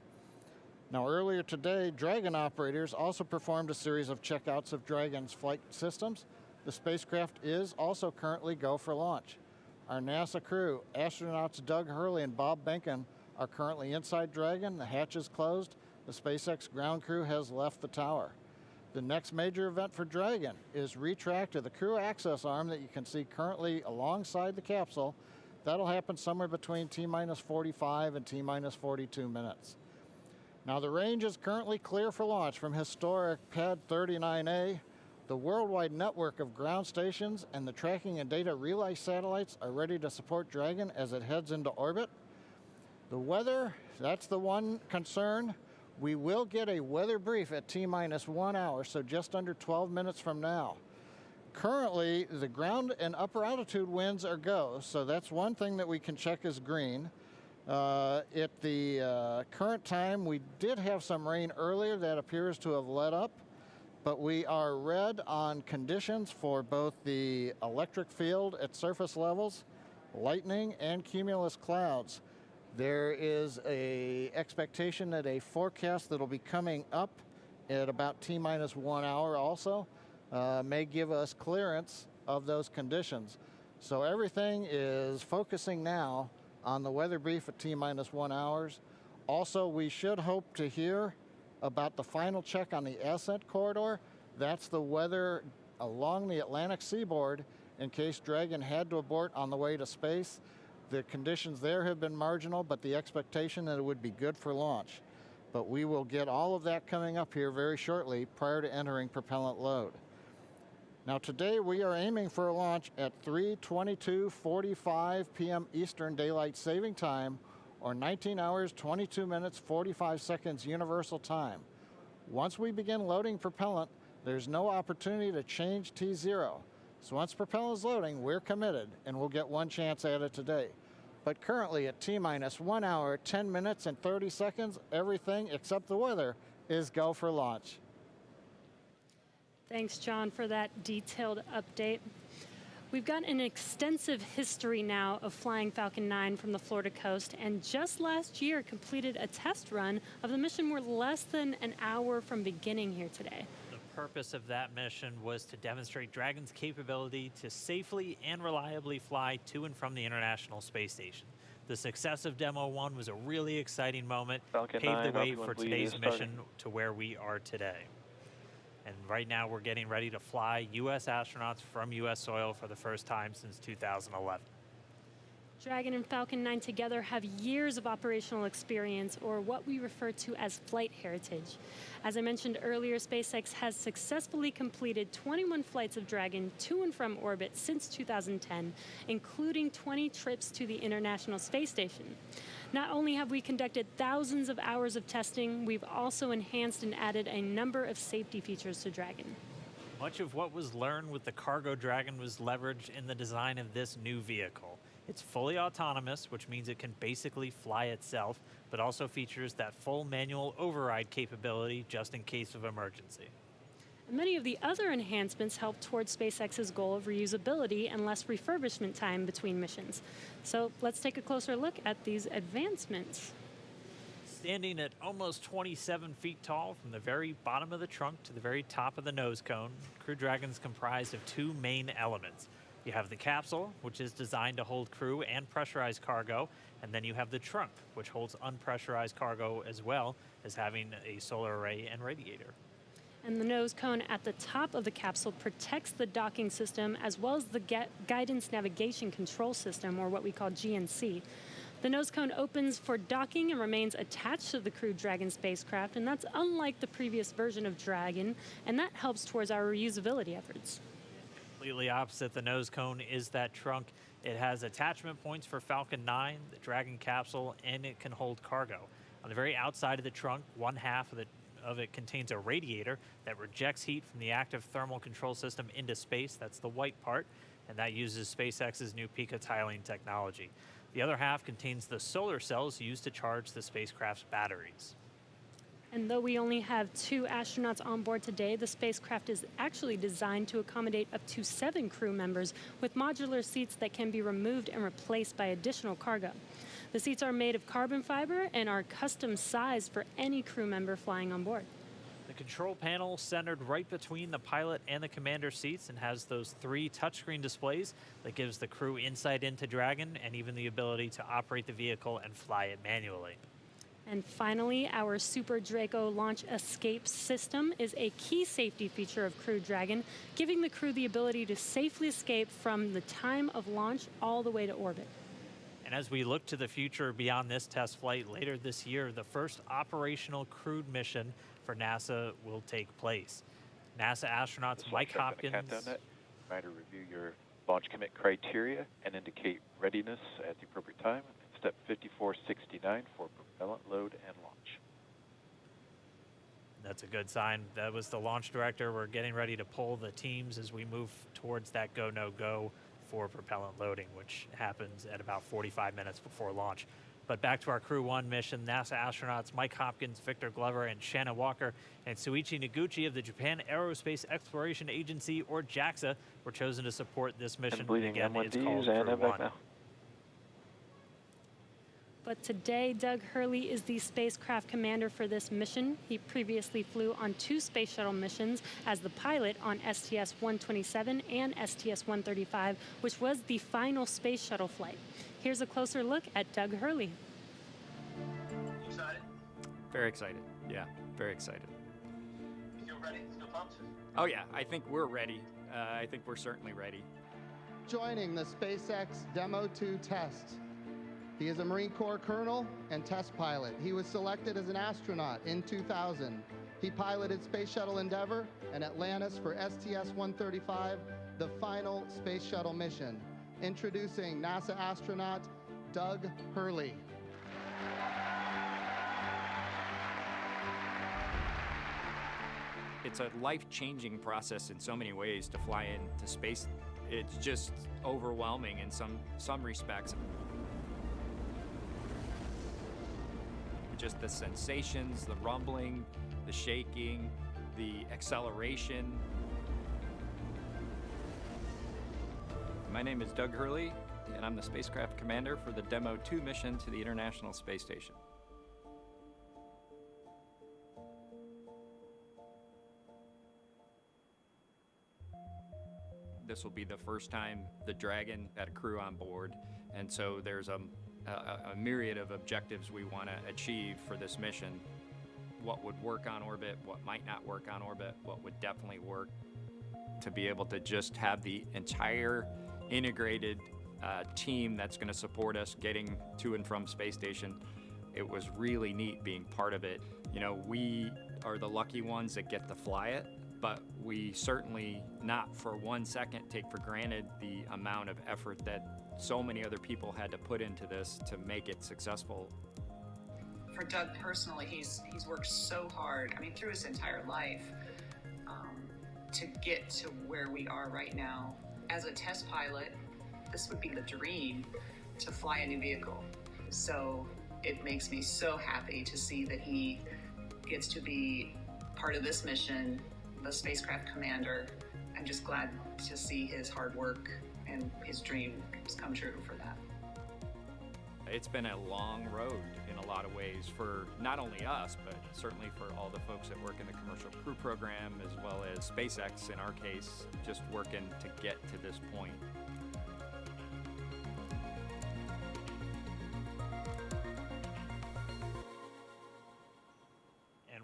Now earlier today, Dragon operators also performed a series of checkouts of Dragon's flight systems. The spacecraft is also currently go for launch. Our NASA crew, astronauts Doug Hurley and Bob Benkin, are currently inside Dragon. The hatch is closed. The SpaceX ground crew has left the tower. The next major event for Dragon is retract to the crew access arm that you can see currently alongside the capsule. That'll happen somewhere between T-minus 45 and T-minus 42 minutes. Now the range is currently clear for launch from historic Pad 39A. The worldwide network of ground stations and the tracking and data relay satellites are ready to support Dragon as it heads into orbit. The weather, that's the one concern. We will get a weather brief at T-minus 1 hour, so just under 12 minutes from now. Currently, the ground and upper altitude winds are go, so that's one thing that we can check as green. At the current time, we did have some rain earlier that appears to have let up, but we are red on conditions for both the electric field at surface levels, lightning, and cumulus clouds. There is an expectation that a forecast that will be coming up at about T-minus 1 hour also may give us clearance of those conditions. So everything is focusing now on the weather brief at T-minus 1 hours. Also, we should hope to hear about the final check on the ascent corridor. That's the weather along the Atlantic seaboard in case Dragon had to abort on the way to space. The conditions there have been marginal, but the expectation that it would be good for launch. But we will get all of that coming up here very shortly prior to entering propellant load. Now today we are aiming for a launch at 3:22:45 p.m. Eastern Daylight Saving Time, or 19 hours, 22 minutes, 45 seconds Universal Time. Once we begin loading propellant, there's no opportunity to change T0. So once propellant is loading, we're committed, and we'll get one chance at it today. But currently at T-minus 1 hour, 10 minutes, and 30 seconds, everything except the weather is go for launch. Thanks, John, for that detailed update. We've got an extensive history now of flying Falcon 9 from the Florida coast, and just last year completed a test run of the mission. We're less than an hour from beginning here today. The purpose of that mission was to demonstrate Dragon's capability to safely and reliably fly to and from the International Space Station. The success of Demo 1 was a really exciting moment, Falcon paved 9, the way Falcon 1, for please, today's starting. mission to where we are today. And right now we're getting ready to fly U.S. astronauts from U.S. soil for the first time since 2011. Dragon and Falcon 9 together have years of operational experience, or what we refer to as flight heritage. As I mentioned earlier, SpaceX has successfully completed 21 flights of Dragon to and from orbit since 2010, including 20 trips to the International Space Station. Not only have we conducted thousands of hours of testing, we've also enhanced and added a number of safety features to Dragon. Much of what was learned with the Cargo Dragon was leveraged in the design of this new vehicle. It's fully autonomous, which means it can basically fly itself, but also features that full manual override capability just in case of emergency. Many of the other enhancements help towards SpaceX's goal of reusability and less refurbishment time between missions. So let's take a closer look at these advancements. Standing at almost 27 feet tall from the very bottom of the trunk to the very top of the nose cone, Crew Dragon's comprised of two main elements. You have the capsule, which is designed to hold crew and pressurized cargo, and then you have the trunk, which holds unpressurized cargo as well as having a solar array and radiator. And the nose cone at the top of the capsule protects the docking system as well as the guidance navigation control system, or what we call GNC. The nose cone opens for docking and remains attached to the Crew Dragon spacecraft, and that's unlike the previous version of Dragon, and that helps towards our reusability efforts. Completely opposite the nose cone is that trunk. It has attachment points for Falcon 9, the Dragon capsule, and it can hold cargo. On the very outside of the trunk, one half of it contains a radiator that rejects heat from the active thermal control system into space. That's the white part, and that uses SpaceX's new picotiling technology. The other half contains the solar cells used to charge the spacecraft's batteries. And though we only have 2 astronauts on board today, the spacecraft is actually designed to accommodate up to 7 crew members with modular seats that can be removed and replaced by additional cargo. The seats are made of carbon fiber and are custom sized for any crew member flying on board. The control panel centered right between the pilot and the commander seats and has those 3 touchscreen displays that gives the crew insight into Dragon and even the ability to operate the vehicle and fly it manually. And finally, our Super Draco launch escape system is a key safety feature of Crew Dragon, giving the crew the ability to safely escape from the time of launch all the way to orbit. And as we look to the future beyond this test flight later this year, the first operational crewed mission for NASA will take place. NASA astronauts Mike Hopkins. Reminder, review your launch commit criteria and indicate readiness at the appropriate time. Step 5469 for propellant load and launch. That's a good sign. That was the launch director. We're getting ready to pull the teams as we move towards that go, no go for propellant loading, which happens at about 45 minutes before launch. But back to our Crew 1 mission, NASA astronauts Mike Hopkins, Victor Glover, and Shanna Walker, and Suichi Noguchi of the Japan Aerospace Exploration Agency, or JAXA, were chosen to support this mission. Again, it's called Crew 1. But today, Doug Hurley is the spacecraft commander for this mission. He previously flew on 2 space shuttle missions as the pilot on STS-127 and STS-135, which was the final space shuttle flight. Here's a closer look at Doug Hurley. Excited? Very excited. Yeah, very excited. You feel ready? Feel pumped? Oh yeah, I think we're ready. I think we're certainly ready. Joining the SpaceX Demo 2 test. He is a Marine Corps colonel and test pilot. He was selected as an astronaut in 2000. He piloted Space Shuttle Endeavour and Atlantis for STS-135, the final space shuttle mission. Introducing NASA astronaut Doug Hurley. It's a life-changing process in so many ways to fly into space. It's just overwhelming in some respects. Just the sensations, the rumbling, the shaking, the acceleration. My name is Doug Hurley, and I'm the spacecraft commander for the Demo 2 mission to the International Space Station. This will be the first time the Dragon had a crew on board, and so there's a myriad of objectives we want to achieve for this mission. What would work on orbit, what might not work on orbit, what would definitely work. To be able to just have the entire integrated team that's going to support us getting to and from space station, it was really neat being part of it. You know, we are the lucky ones that get to fly it, but we certainly not for 1 second take for granted the amount of effort that so many other people had to put into this to make it successful. For Doug personally, he's worked so hard, I mean, through his entire life, to get to where we are right now. As a test pilot, this would be the dream to fly a new vehicle. So it makes me so happy to see that he gets to be part of this mission, the spacecraft commander. I'm just glad to see his hard work and his dreams come true for that. It's been a long road in a lot of ways for not only us, but certainly for all the folks that work in the commercial crew program, as well as SpaceX in our case, just working to get to this point.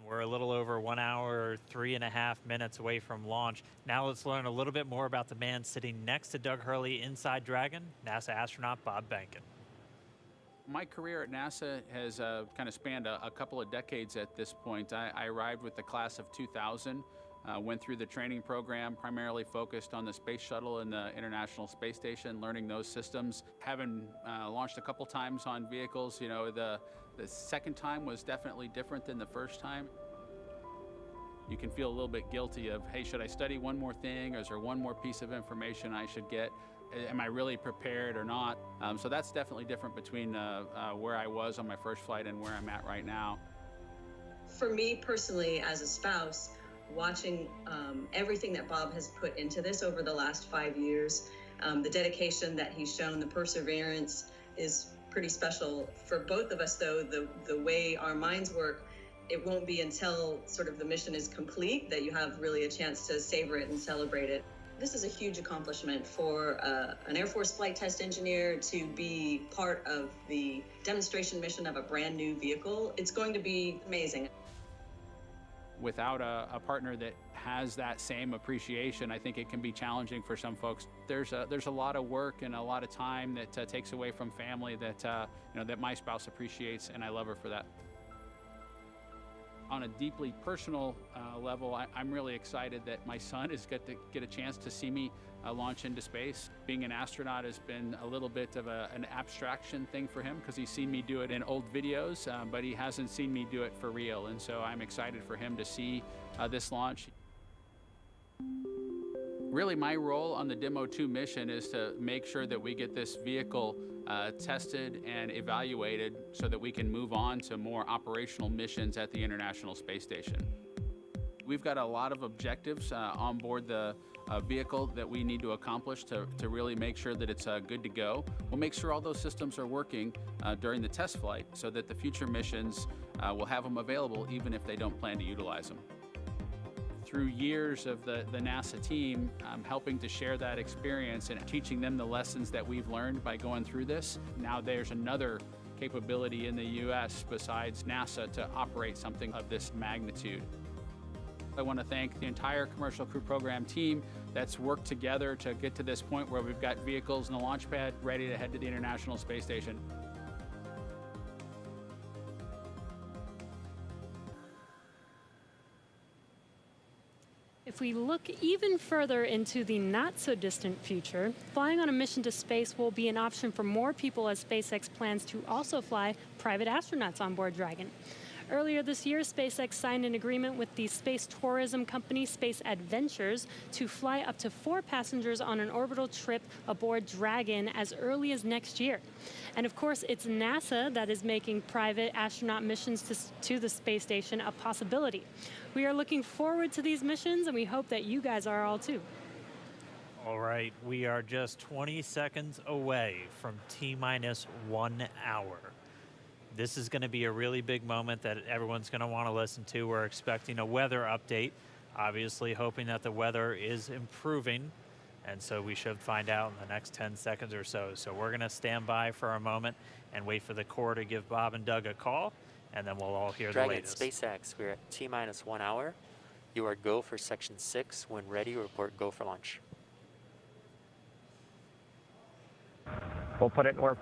We're a little over 1 hour, 3.5 minutes away from launch. Now let's learn a little bit more about the man sitting next to Doug Hurley inside Dragon, NASA astronaut Bob Behnken. My career at NASA has kind of spanned a couple of decades at this point. I arrived with the class of 2000, went through the training program, primarily focused on the Space Shuttle and the International Space Station, learning those systems. Having launched a couple times on vehicles, you know, the second time was definitely different than the first time. You can feel a little bit guilty of, hey, should I study one more thing, or is there one more piece of information I should get? Am I really prepared or not? So that's definitely different between where I was on my first flight and where I'm at right now. For me personally, as a spouse, watching everything that Bob has put into this over the last 5 years, the dedication that he's shown, the perseverance is pretty special. For both of us, though, the way our minds work, it won't be until sort of the mission is complete that you have really a chance to savor it and celebrate it. This is a huge accomplishment for an Air Force flight test engineer to be part of the demonstration mission of a brand new vehicle. It's going to be amazing. Without a partner that has that same appreciation, I think it can be challenging for some folks. There's a lot of work and a lot of time that takes away from family that that my spouse appreciates, and I love her for that. On a deeply personal level, I'm really excited that my son is going to get a chance to see me launch into space. Being an astronaut has been a little bit of an abstraction thing for him because he's seen me do it in old videos, but he hasn't seen me do it for real. And so I'm excited for him to see this launch. Really, my role on the Demo 2 mission is to make sure that we get this vehicle tested and evaluated so that we can move on to more operational missions at the International Space Station. We've got a lot of objectives on board the vehicle that we need to accomplish to really make sure that it's good to go. We'll make sure all those systems are working during the test flight so that the future missions will have them available even if they don't plan to utilize them. Through years of the NASA team helping to share that experience and teaching them the lessons that we've learned by going through this, now there's another capability in the U.S. besides NASA to operate something of this magnitude. I want to thank the entire Commercial Crew Program team that's worked together to get to this point where we've got vehicles in the launch pad ready to head to the International Space Station. If we look even further into the not-so-distant future, flying on a mission to space will be an option for more people as SpaceX plans to also fly private astronauts on board Dragon. Earlier this year, SpaceX signed an agreement with the space tourism company Space Adventures to fly up to 4 passengers on an orbital trip aboard Dragon as early as next year. And of course, it's NASA that is making private astronaut missions to the space station a possibility. We are looking forward to these missions, and we hope that you guys are all too. All right, we are just 20 seconds away from T-minus 1 hour. This is going to be a really big moment that everyone's going to want to listen to. We're expecting a weather update, obviously hoping that the weather is improving, and so we should find out in the next 10 seconds or so. So we're going to stand by for a moment and wait for the Corps to give Bob and Doug a call, and then we'll all hear the latest. SpaceX, we're at T-minus 1 hour. You are go for Section 6. When ready, report go for launch. We'll put it in work.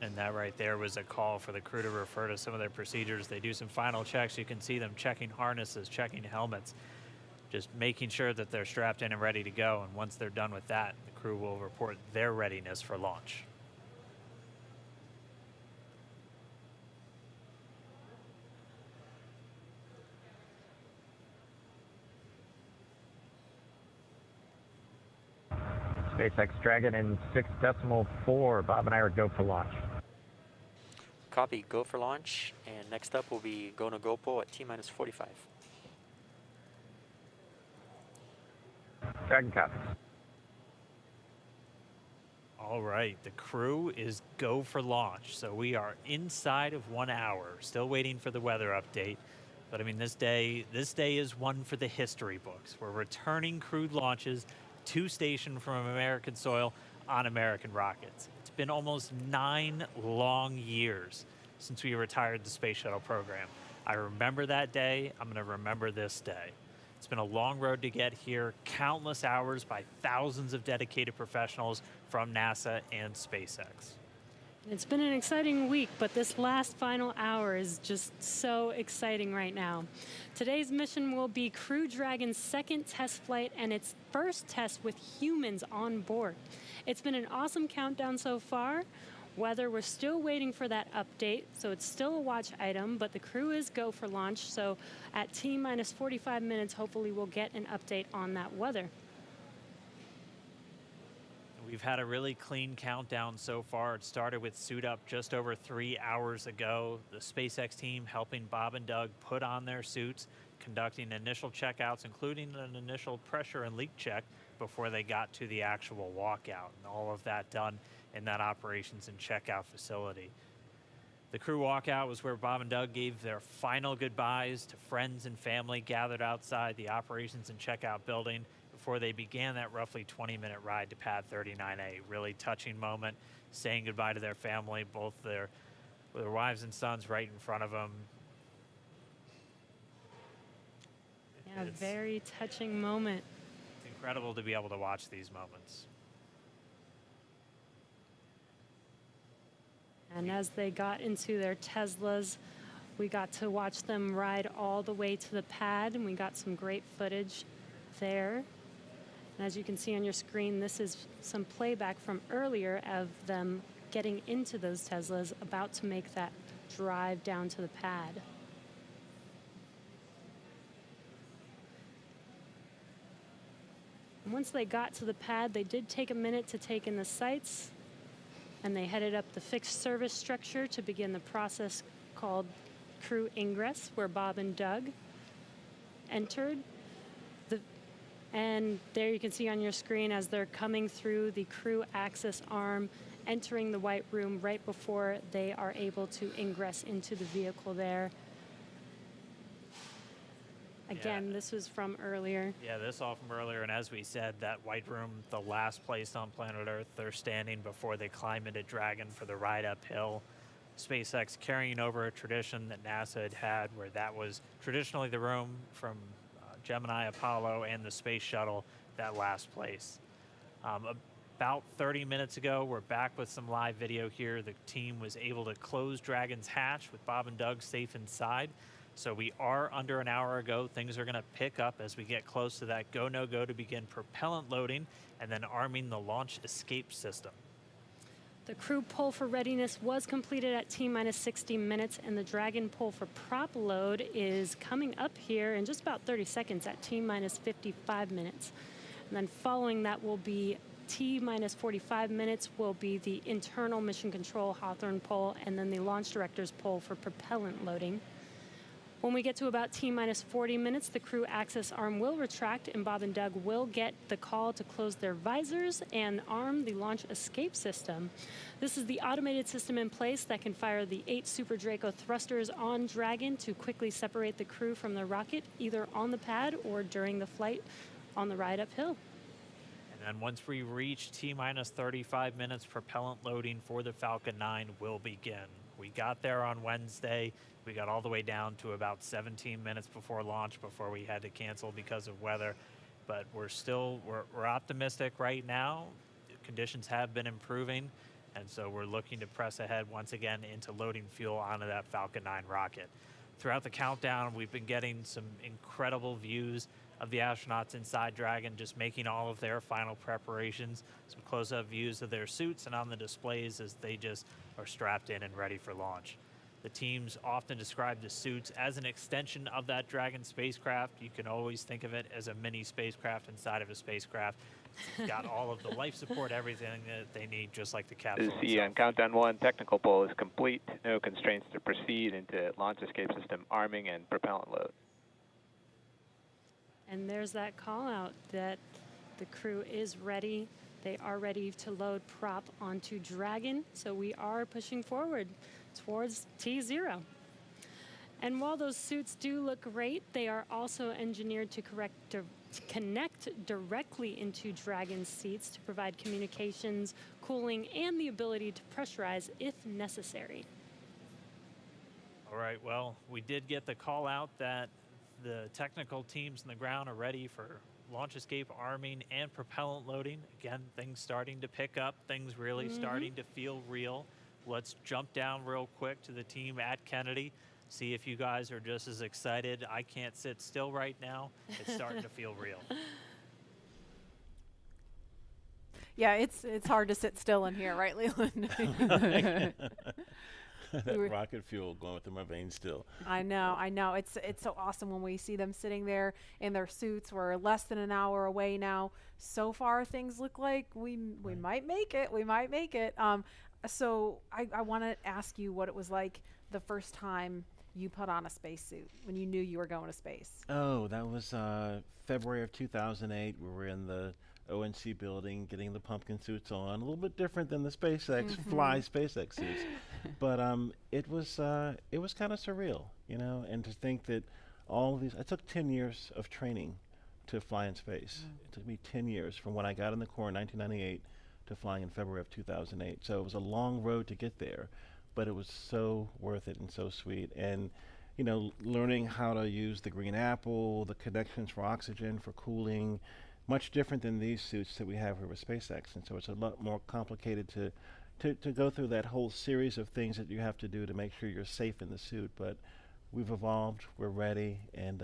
And that right there was a call for the crew to refer to some of their procedures. They do some final checks. You can see them checking harnesses, checking helmets, just making sure that they're strapped in and ready to go. And once they're done with that, the crew will report their readiness for launch. SpaceX Dragon in 6.4. Bob and I are go for launch. Copy, go for launch. And next up will be go to GoPro at T-minus 45. Dragon copies. All right, the crew is go for launch. So we are inside of 1 hour, still waiting for the weather update. But I mean, this day is one for the history books. We're returning crewed launches to station from American soil on American rockets. It's been almost 9 long years since we retired the Space Shuttle program. I remember that day. I'm going to remember this day. It's been a long road to get here, countless hours by thousands of dedicated professionals from NASA and SpaceX. It's been an exciting week, but this last final hour is just so exciting right now. Today's mission will be Crew Dragon's second test flight and its first test with humans on board. It's been an awesome countdown so far. Weather, we're still waiting for that update, so it's still a watch item, but the crew is go for launch, so at T-minus 45 minutes, hopefully we'll get an update on that weather. We've had a really clean countdown so far. It started with suit up just over 3 hours ago. The SpaceX team helping Bob and Doug put on their suits, conducting initial checkouts, including an initial pressure and leak check before they got to the actual walkout. And all of that done in that operations and checkout facility. The crew walkout was where Bob and Doug gave their final goodbyes to friends and family gathered outside the operations and checkout building before they began that roughly 20-minute ride to pad 39A. Really touching moment, saying goodbye to their family, both their wives and sons right in front of them. Yeah, a very touching moment. It's incredible to be able to watch these moments. And as they got into their Teslas, we got to watch them ride all the way to the pad, and we got some great footage there. And as you can see on your screen, this is some playback from earlier of them getting into those Teslas, about to make that drive down to the pad. And once they got to the pad, they did take a minute to take in the sights, and they headed up the fixed service structure to begin the process called crew ingress, where Bob and Doug entered. And there you can see on your screen as they're coming through the crew access arm, entering the white room right before they are able to ingress into the vehicle there. Again, this was from earlier. Yeah, this all from earlier, and as we said, that white room, the last place on planet Earth they're standing before they climb into Dragon for the ride uphill. SpaceX carrying over a tradition that NASA had where that was traditionally the room from Gemini, Apollo, and the space shuttle, that last place. About 30 minutes ago, we're back with some live video here. The team was able to close Dragon's hatch with Bob and Doug safe inside. So we are under an hour ago. Things are going to pick up as we get close to that go, no go to begin propellant loading and then arming the launch escape system. The crew pull for readiness was completed at T-minus 60 minutes, and the Dragon pull for prop load is coming up here in just about 30 seconds at T-minus 55 minutes. And then following that will be T-minus 45 minutes will be the internal mission control Hawthorne pull, and then the launch director's pull for propellant loading. When we get to about T-minus 40 minutes, the crew access arm will retract, and Bob and Doug will get the call to close their visors and arm the launch escape system. This is the automated system in place that can fire the 8 Super Draco thrusters on Dragon to quickly separate the crew from the rocket, either on the pad or during the flight on the ride uphill. And then once we reach T-minus 35 minutes, propellant loading for the Falcon 9 will begin. We got there on Wednesday. We got all the way down to about 17 minutes before launch before we had to cancel because of weather. But we're optimistic right now. Conditions have been improving, and so we're looking to press ahead once again into loading fuel onto that Falcon 9 rocket. Throughout the countdown, we've been getting some incredible views of the astronauts inside Dragon, just making all of their final preparations, some close-up views of their suits and on the displays as they just are strapped in and ready for launch. The teams often describe the suits as an extension of that Dragon spacecraft. You can always think of it as a mini spacecraft inside of a spacecraft. It's got all of the life support, everything that they need, just like the capsule The itself. countdown 1 technical pull is complete. No constraints to proceed into launch escape system arming and propellant load. And there's that call out that the crew is ready. They are ready to load prop onto Dragon. So we are pushing forward towards T0. And while those suits do look great, they are also engineered to connect directly into Dragon seats to provide communications, cooling, and the ability to pressurize if necessary. All right, well, we did get the call out that the technical teams on the ground are ready for launch escape arming and propellant loading. Again, things starting to pick up, things really starting to feel real. Let's jump down real quick to the team at Kennedy, see if you guys are just as excited. I can't sit still right now. It's starting to feel real. Yeah, it's hard to sit still in here, right, Leland? That rocket fuel going through my veins still. I know. It's so awesome when we see them sitting there in their suits. We're less than an hour away now. So far, things look like we might make it. We might make it. So I want to ask you what it was like the first time you put on a spacesuit when you knew you were going to space. Oh, that was February of 2008. We were in the ONC building getting the pumpkin suits on. A little bit different than the SpaceX fly SpaceX suits, but it was kind of surreal, you know. And to think that all of these, it took 10 years of training to fly in space. It took me 10 years from when I got in the Corps in 1998 to flying in February of 2008. So it was a long road to get there, but it was so worth it and so sweet. And you know, learning how to use the green apple, the connections for oxygen, for cooling, much different than these suits that we have here with SpaceX. And so it's a lot more complicated to go through that whole series of things that you have to do to make sure you're safe in the suit. But we've evolved, we're ready, and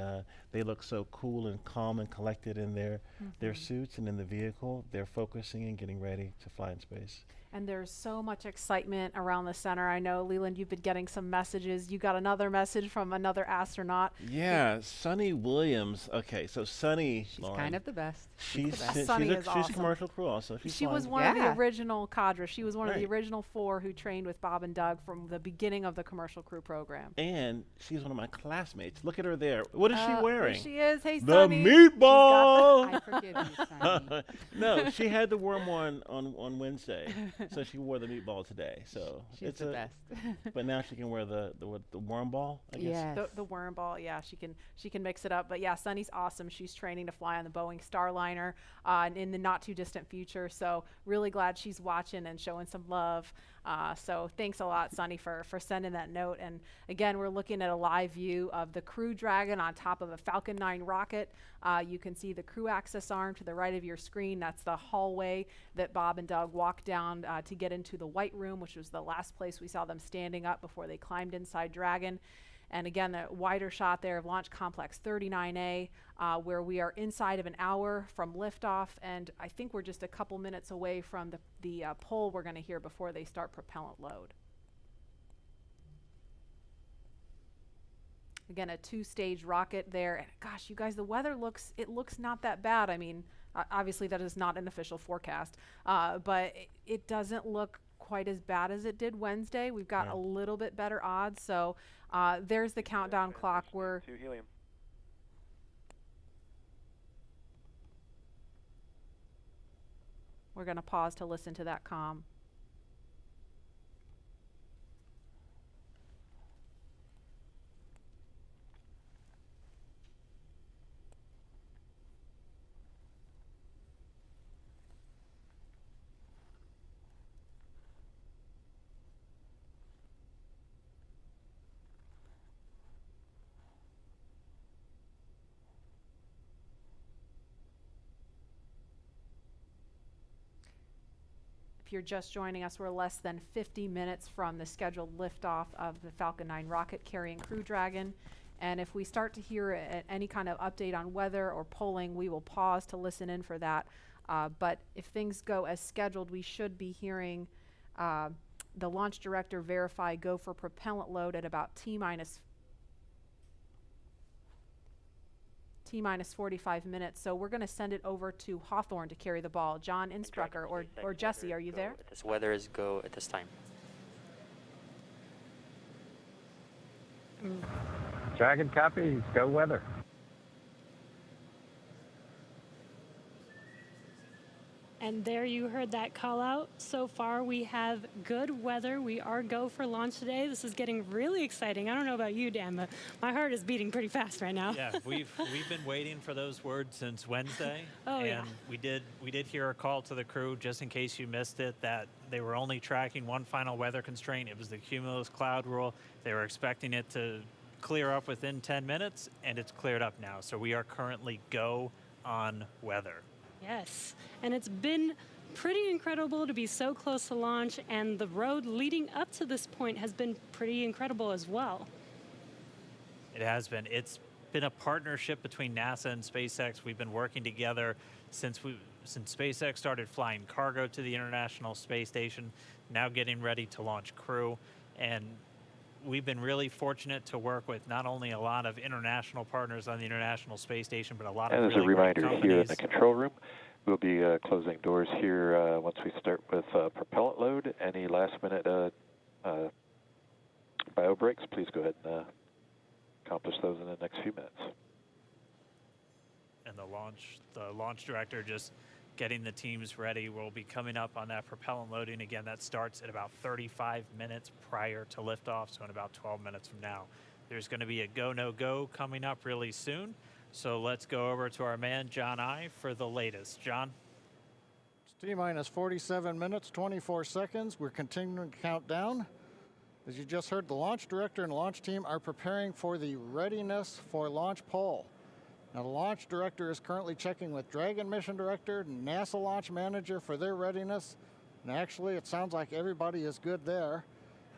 they look so cool and calm and collected in their suits and in the vehicle. They're focusing and getting ready to fly in space. And there's so much excitement around the center. I know, Leland, you've been getting some messages. You got another message from another astronaut. Yeah, Sunny Williams. Okay, so Sunny, She's Lauren, kind of the best. she's Sunny is she's awesome. commercial crew also. She was one of the original cadre. She was one of the original 4 who trained with Bob and Doug from the beginning of the commercial crew program. And she's one of my classmates. Look at her there. What is she wearing? There she is. Hey, the Sunny. meatball. I forgive you, Sunny. No, she had the worm one on Wednesday, so she wore the meatball today. So She's it's the best. But now she can wear the worm ball, I guess. Yes. The worm ball, yeah, she can mix it up. But yeah, Sunny's awesome. She's training to fly on the Boeing Starliner in the not too distant future. So really glad she's watching and showing some love. So thanks a lot, Sunny, for sending that note. And again, we're looking at a live view of the Crew Dragon on top of a Falcon 9 rocket. You can see the crew access arm to the right of your screen. That's the hallway that Bob and Doug walked down to get into the White Room, which was the last place we saw them standing up before they climbed inside Dragon. And again, the wider shot there of Launch Complex 39A, where we are inside of an hour from liftoff, and I think we're just a couple minutes away from the poll we're going to hear before they start propellant load. Again, a 2-stage rocket there, and gosh, you guys, the weather looks not that bad. I mean, obviously that is not an official forecast, but it doesn't look quite as bad as it did Wednesday. We've got a little bit better odds. So there's the countdown clock. We're going to pause to listen to that comm. If you're just joining us, we're less than 50 minutes from the scheduled liftoff of the Falcon 9 rocket carrying Crew Dragon. And if we start to hear any kind of update on weather or polling, we will pause to listen in for that. But if things go as scheduled, we should be hearing the launch director verify go for propellant load at about T-minus 45 minutes. So we're going to send it over to Hawthorne to carry the ball. John Insprucker or Jesse, are you there? This weather is go at this time. Dragon copy, go weather. And there you heard that call out. So far we have good weather. We are go for launch today. This is getting really exciting. I don't know about you, Dan, but my heart is beating pretty fast right now. Yeah, we've been waiting for those words since Wednesday. Oh, and yeah. we did hear a call to the crew, just in case you missed it, that they were only tracking one final weather constraint. It was the cumulus cloud rule. They were expecting it to clear up within 10 minutes, and it's cleared up now. So we are currently go on weather. Yes, and it's been pretty incredible to be so close to launch, and the road leading up to this point has been pretty incredible as well. It has been. It's been a partnership between NASA and SpaceX. We've been working together since SpaceX started flying cargo to the International Space Station, now getting ready to launch crew. And we've been really fortunate to work with not only a lot of international partners on the International Space Station, but a lot of And as really a reminder, great here in companies. the control room, we'll be closing doors here once we start with propellant load. Any last-minute bio breaks, please go ahead and accomplish those in the next few minutes. And the launch director just getting the teams ready. We'll be coming up on that propellant loading. Again, that starts at about 35 minutes prior to liftoff, so in about 12 minutes from now. There's going to be a go, no go coming up really soon. So let's go over to our man, John I, for the latest. John? It's T-minus 47 minutes, 24 seconds. We're continuing to count down. As you just heard, the launch director and launch team are preparing for the readiness for launch poll. Now, the launch director is currently checking with Dragon mission director, NASA launch manager for their readiness. And actually, it sounds like everybody is good there.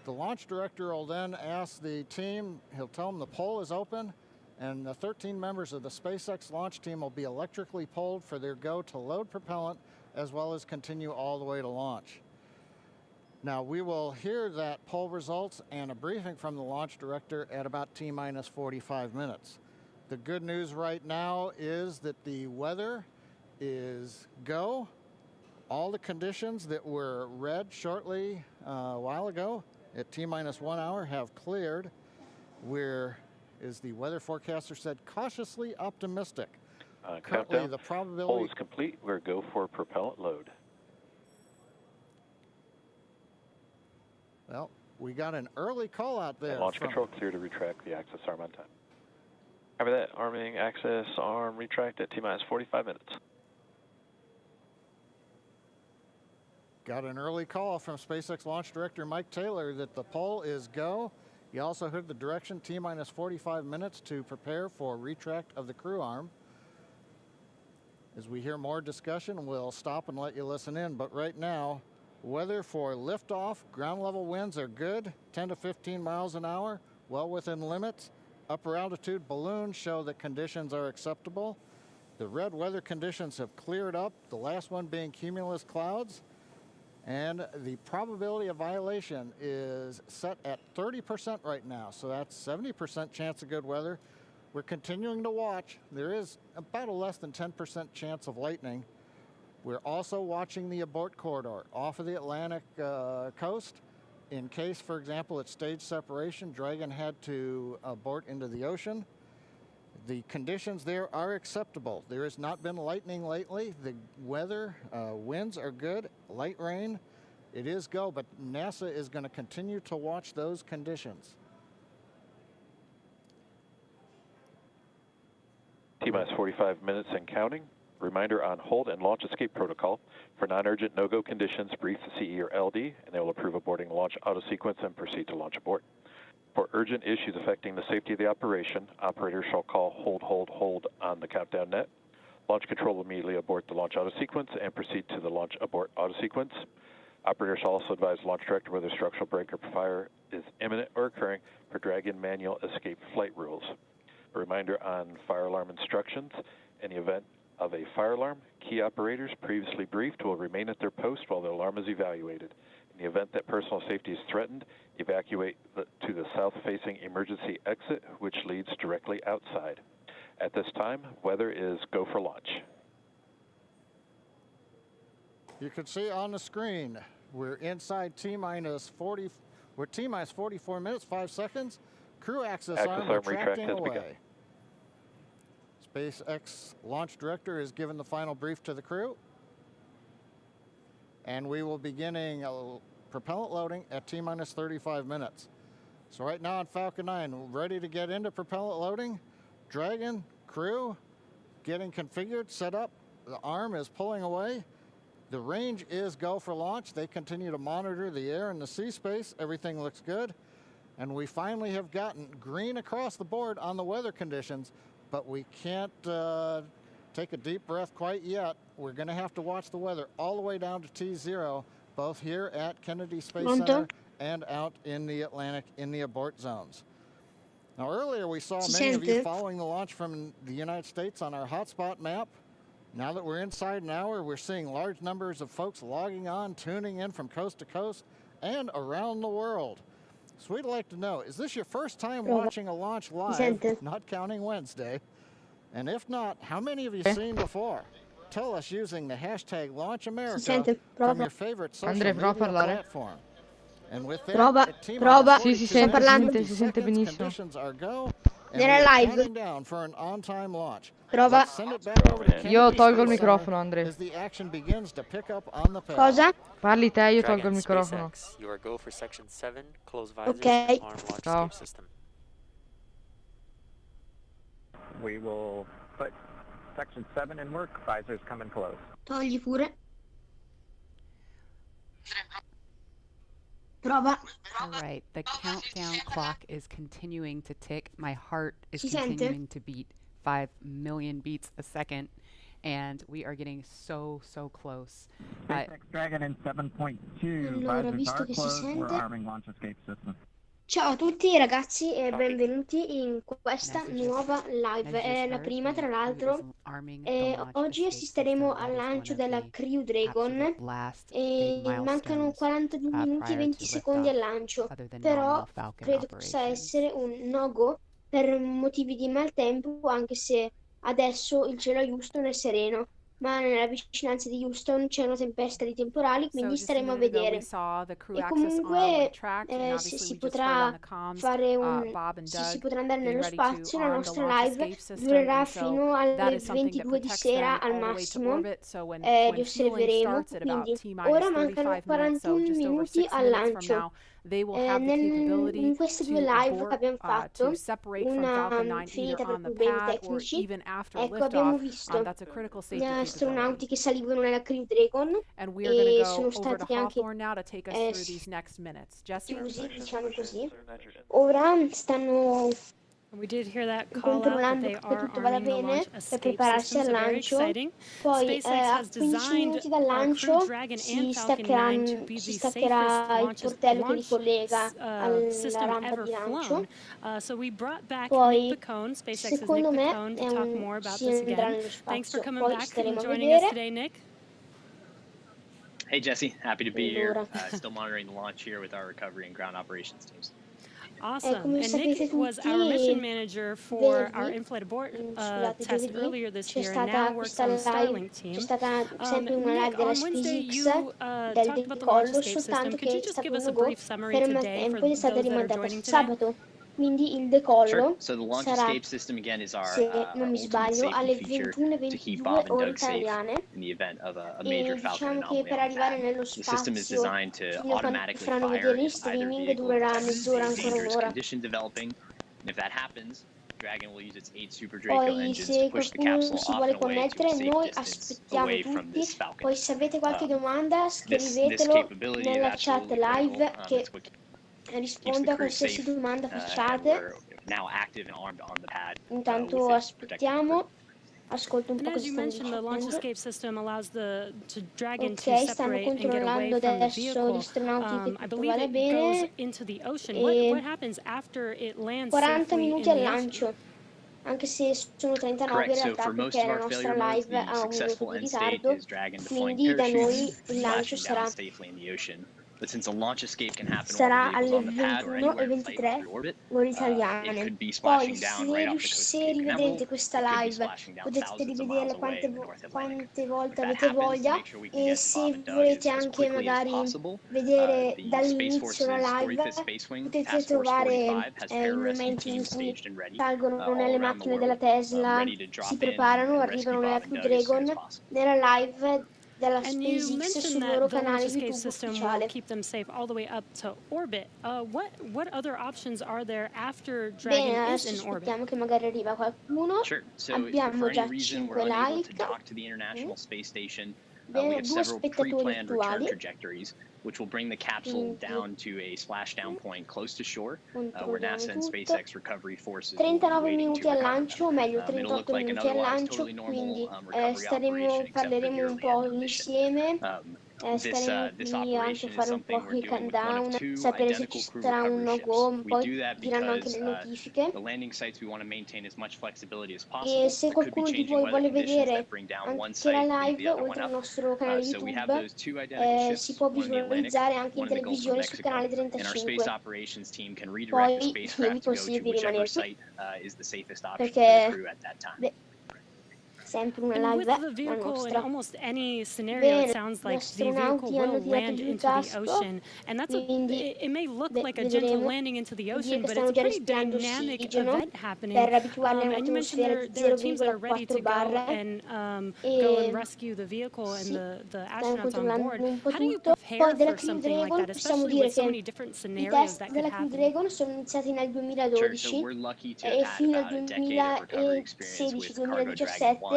The launch director will then ask the team, he'll tell them the poll is open, and the 13 members of the SpaceX launch team will be electrically polled for their go to load propellant, as well as continue all the way to launch. Now, we will hear that poll results and a briefing from the launch director at about T-minus 45 minutes. The good news right now is that the weather is go. All the conditions that were read shortly a while ago at T-minus 1 hour have cleared. We're, as the weather forecaster said, cautiously optimistic. Currently, Countdown. the probability... Poll is complete. We're go for propellant load. Well, we got an early call out there. And launch control clear to retract the access arm on time. Copy that. Arming access arm retract at T-minus 45 minutes. Got an early call from SpaceX launch director Mike Taylor that the poll is go. You also heard the direction T-minus 45 minutes to prepare for retract of the crew arm. As we hear more discussion, we'll stop and let you listen in. But right now, weather for liftoff, ground level winds are good, 10 to 15 miles an hour, well within limits. Upper altitude balloons show that conditions are acceptable. The red weather conditions have cleared up, the last one being cumulus clouds. And the probability of violation is set at 30% right now, so that's 70% chance of good weather. We're continuing to watch. There is about a less than 10% chance of lightning. We're also watching the abort corridor off of the Atlantic coast. In case, for example, at stage separation, Dragon had to abort into the ocean. The conditions there are acceptable. There has not been lightning lately. The weather, winds are good, light rain. It is go, but NASA is going to continue to watch those conditions. T-minus 45 minutes and counting. Reminder on hold and launch escape protocol. For non-urgent no-go conditions, brief the CE or LD, and they will approve aborting launch auto sequence and proceed to launch abort. For urgent issues affecting the safety of the operation, operators shall call hold on the countdown net. Launch control will immediately abort the launch auto sequence and proceed to the launch abort auto sequence. Operators shall also advise launch director whether structural break or fire is imminent or occurring per Dragon manual escape flight rules. A reminder on fire alarm instructions. In the event of a fire alarm, key operators previously briefed will remain at their post while the alarm is evaluated. In the event that personal safety is threatened, evacuate to the south-facing emergency exit, which leads directly outside. At this time, weather is go for launch. You can see on the screen, we're inside T-minus 40, we're T-minus 44 minutes, 5 seconds. Crew access arm retracting away. SpaceX launch director is given the final brief to the crew. And we will be beginning propellant loading at T-minus 35 minutes. So right now on Falcon 9, we're ready to get into propellant loading. Dragon, crew, getting configured, set up. The arm is pulling away. The range is go for launch. They continue to monitor the air and the sea space. Everything looks good. And we finally have gotten green across the board on the weather conditions, but we can't take a deep breath quite yet. We're going to have to watch the weather all the way down to T0, both here at Kennedy Space Center and out in the Atlantic in the abort zones. Now, earlier we saw many of you following the launch from the United States on our hotspot map. Now that we're inside an hour, we're seeing large numbers of folks logging on, tuning in from coast to coast and around the world. So we'd like to know, is this your first time watching a launch live, not counting Wednesday? And if not, how many have you seen before? Tell us using the hashtag LaunchAmerica from your favorite social media platform. And with that, prova. Sì, si sente benissimo. Conditions are go, and Nella we're live. counting down for an on-time launch. Prova. Let's send it back over to Kennedy Io tolgo il Space microfono, Center Andre. as the action begins to pick up on the pad. Cosa? Parli te, io Dragon, tolgo il microfono. SpaceX, you are go for section 7, close visors, Okay. arm launch Ciao. escape system. We will put section 7 in work. Visors come in close. Togli pure. Prova. All right, the countdown clock is continuing to tick. My heart is continuing to beat 5 million beats a second, and we are getting so close. SpaceX Dragon in 7.2. Allora, Visors visto are che si closed. We're sente. arming launch escape system. Ciao a tutti ragazzi e benvenuti in questa nuova live. È la prima, tra l'altro. Oggi assisteremo al lancio della Crew Dragon e mancano 42 minuti e 20 secondi al lancio, però credo possa essere un no-go per motivi di maltempo, anche se adesso il cielo a Houston è sereno. Ma nella vicinanza di Houston c'è una tempesta di temporali, quindi staremo a vedere. E comunque se si potrà fare se si potrà andare nello spazio, la nostra live durerà fino alle 22 di sera al massimo, li osserveremo, quindi ora mancano 41 minuti al lancio. In queste due live che abbiamo fatto, una finita per problemi tecnici, ecco, abbiamo visto gli astronauti che salivano nella Crew Dragon e sono stati anche chiusi, diciamo così. Ora stanno controllando che tutto vada bene per prepararsi al lancio. Poi a 15 minuti dal lancio si staccherà il portello che li collega alla rampa di lancio. Poi secondo me si andrà nello spazio, poi staremo a vedere. Hey Jesse, happy to be here. Still monitoring the launch here with our recovery and ground operations teams. Awesome. And Nick was our mission manager for our in-flight abort test earlier this year, and now works on the Starlink team. C'è stata sempre una live della SpaceX del DECOLLO, soltanto che è stato un go per maltempo ed è stata rimandata sabato. Quindi il decollo sarà, se non mi sbaglio, alle 21:22 ore italiane. E diciamo che per arrivare nello spazio, fino a quando faranno vedere in streaming, durerà mezz'ora, ancora un'ora. Poi se qualcuno si vuole connettere, noi aspettiamo tutti. Poi se avete qualche domanda scrivetelo nella chat live che rispondo a qualsiasi domanda facciate. Intanto aspettiamo. Ascolto un po' cosa stanno dicendo. Ok, stanno controllando adesso gli astronauti che tutto vada bene. E 40 minuti al lancio. Anche se sono 39 in realtà, perché la nostra live ha un minuto di ritardo, quindi da noi il lancio sarà alle 21:23 ore italiane. Poi se rivedrete questa live potete rivederla quante volte avete voglia, e se volete anche magari vedere dall'inizio la live potete trovare i momenti in cui salgono nelle macchine della Tesla, si preparano, arrivano nella Crew Dragon, nella live della SpaceX sul loro canale YouTube ufficiale. Bene, adesso aspettiamo che magari arriva qualcuno. Abbiamo già 5 like. Bene, 2 spettatori attuali. Which will bring the capsule down to a splashdown point close to shore, where NASA and SpaceX recovery forces 39 minuti al lancio, o meglio 38 minuti al lancio, quindi parleremo un po' insieme. Staremo qui anche a fare un po' il countdown, sapere se ci sarà un no-go, poi diranno anche le notifiche. E se qualcuno di voi vuole vedere anche la live, oltre al nostro canale YouTube, si può visualizzare anche in televisione sul canale 35. Poi vi consiglio di rimanerci, perché sempre una live la nostra. Bene, gli astronauti hanno tirato giù il casco, quindi vedremo. Dire che stanno già respirando ossigeno per abituarli a un'atmosfera di 0,4 bar, e stanno controllando un po' tutto. Poi della Crew Dragon possiamo dire che i test della Crew Dragon sono iniziati nel 2012 e fino al 2016-2017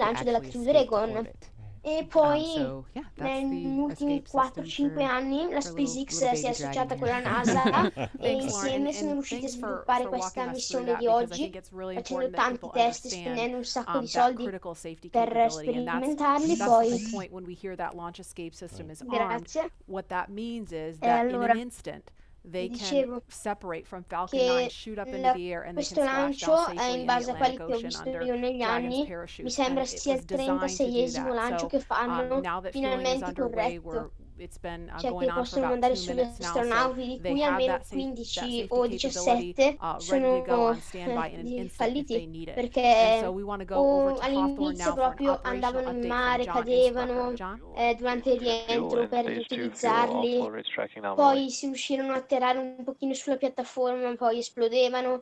lancio della Crew Dragon. E poi negli ultimi 4-5 anni la SpaceX si è associata con la NASA e insieme sono riusciti a sviluppare questa missione di oggi, facendo tanti test, spendendo un sacco di soldi per sperimentarli. Poi grazie. E allora they dicevo can separate from Falcon 9, shoot up into the air, and they can questo splash lancio down è safely in in the base a quelli Atlantic che ho Ocean visto under io negli Dragon's anni. parachute. Mi sembra And it sia was il designed to do 36esimo that. lancio So, che fanno, now that fueling is finalmente underway, corretto. it's been Cioè going che on for possono about mandare 2 sugli minutes now, so astronauti, di they cui have almeno that 15 safety o capability 17 ready to go sono on standby in an instant if falliti, they need it. And perché so we want to go over to Hawthorne all'inizio now for an proprio operational andavano in update mare, from John cadevano Inspector. John? durante il rientro per riutilizzarli, poi si riuscirono a atterrare un pochino sulla piattaforma, poi esplodevano.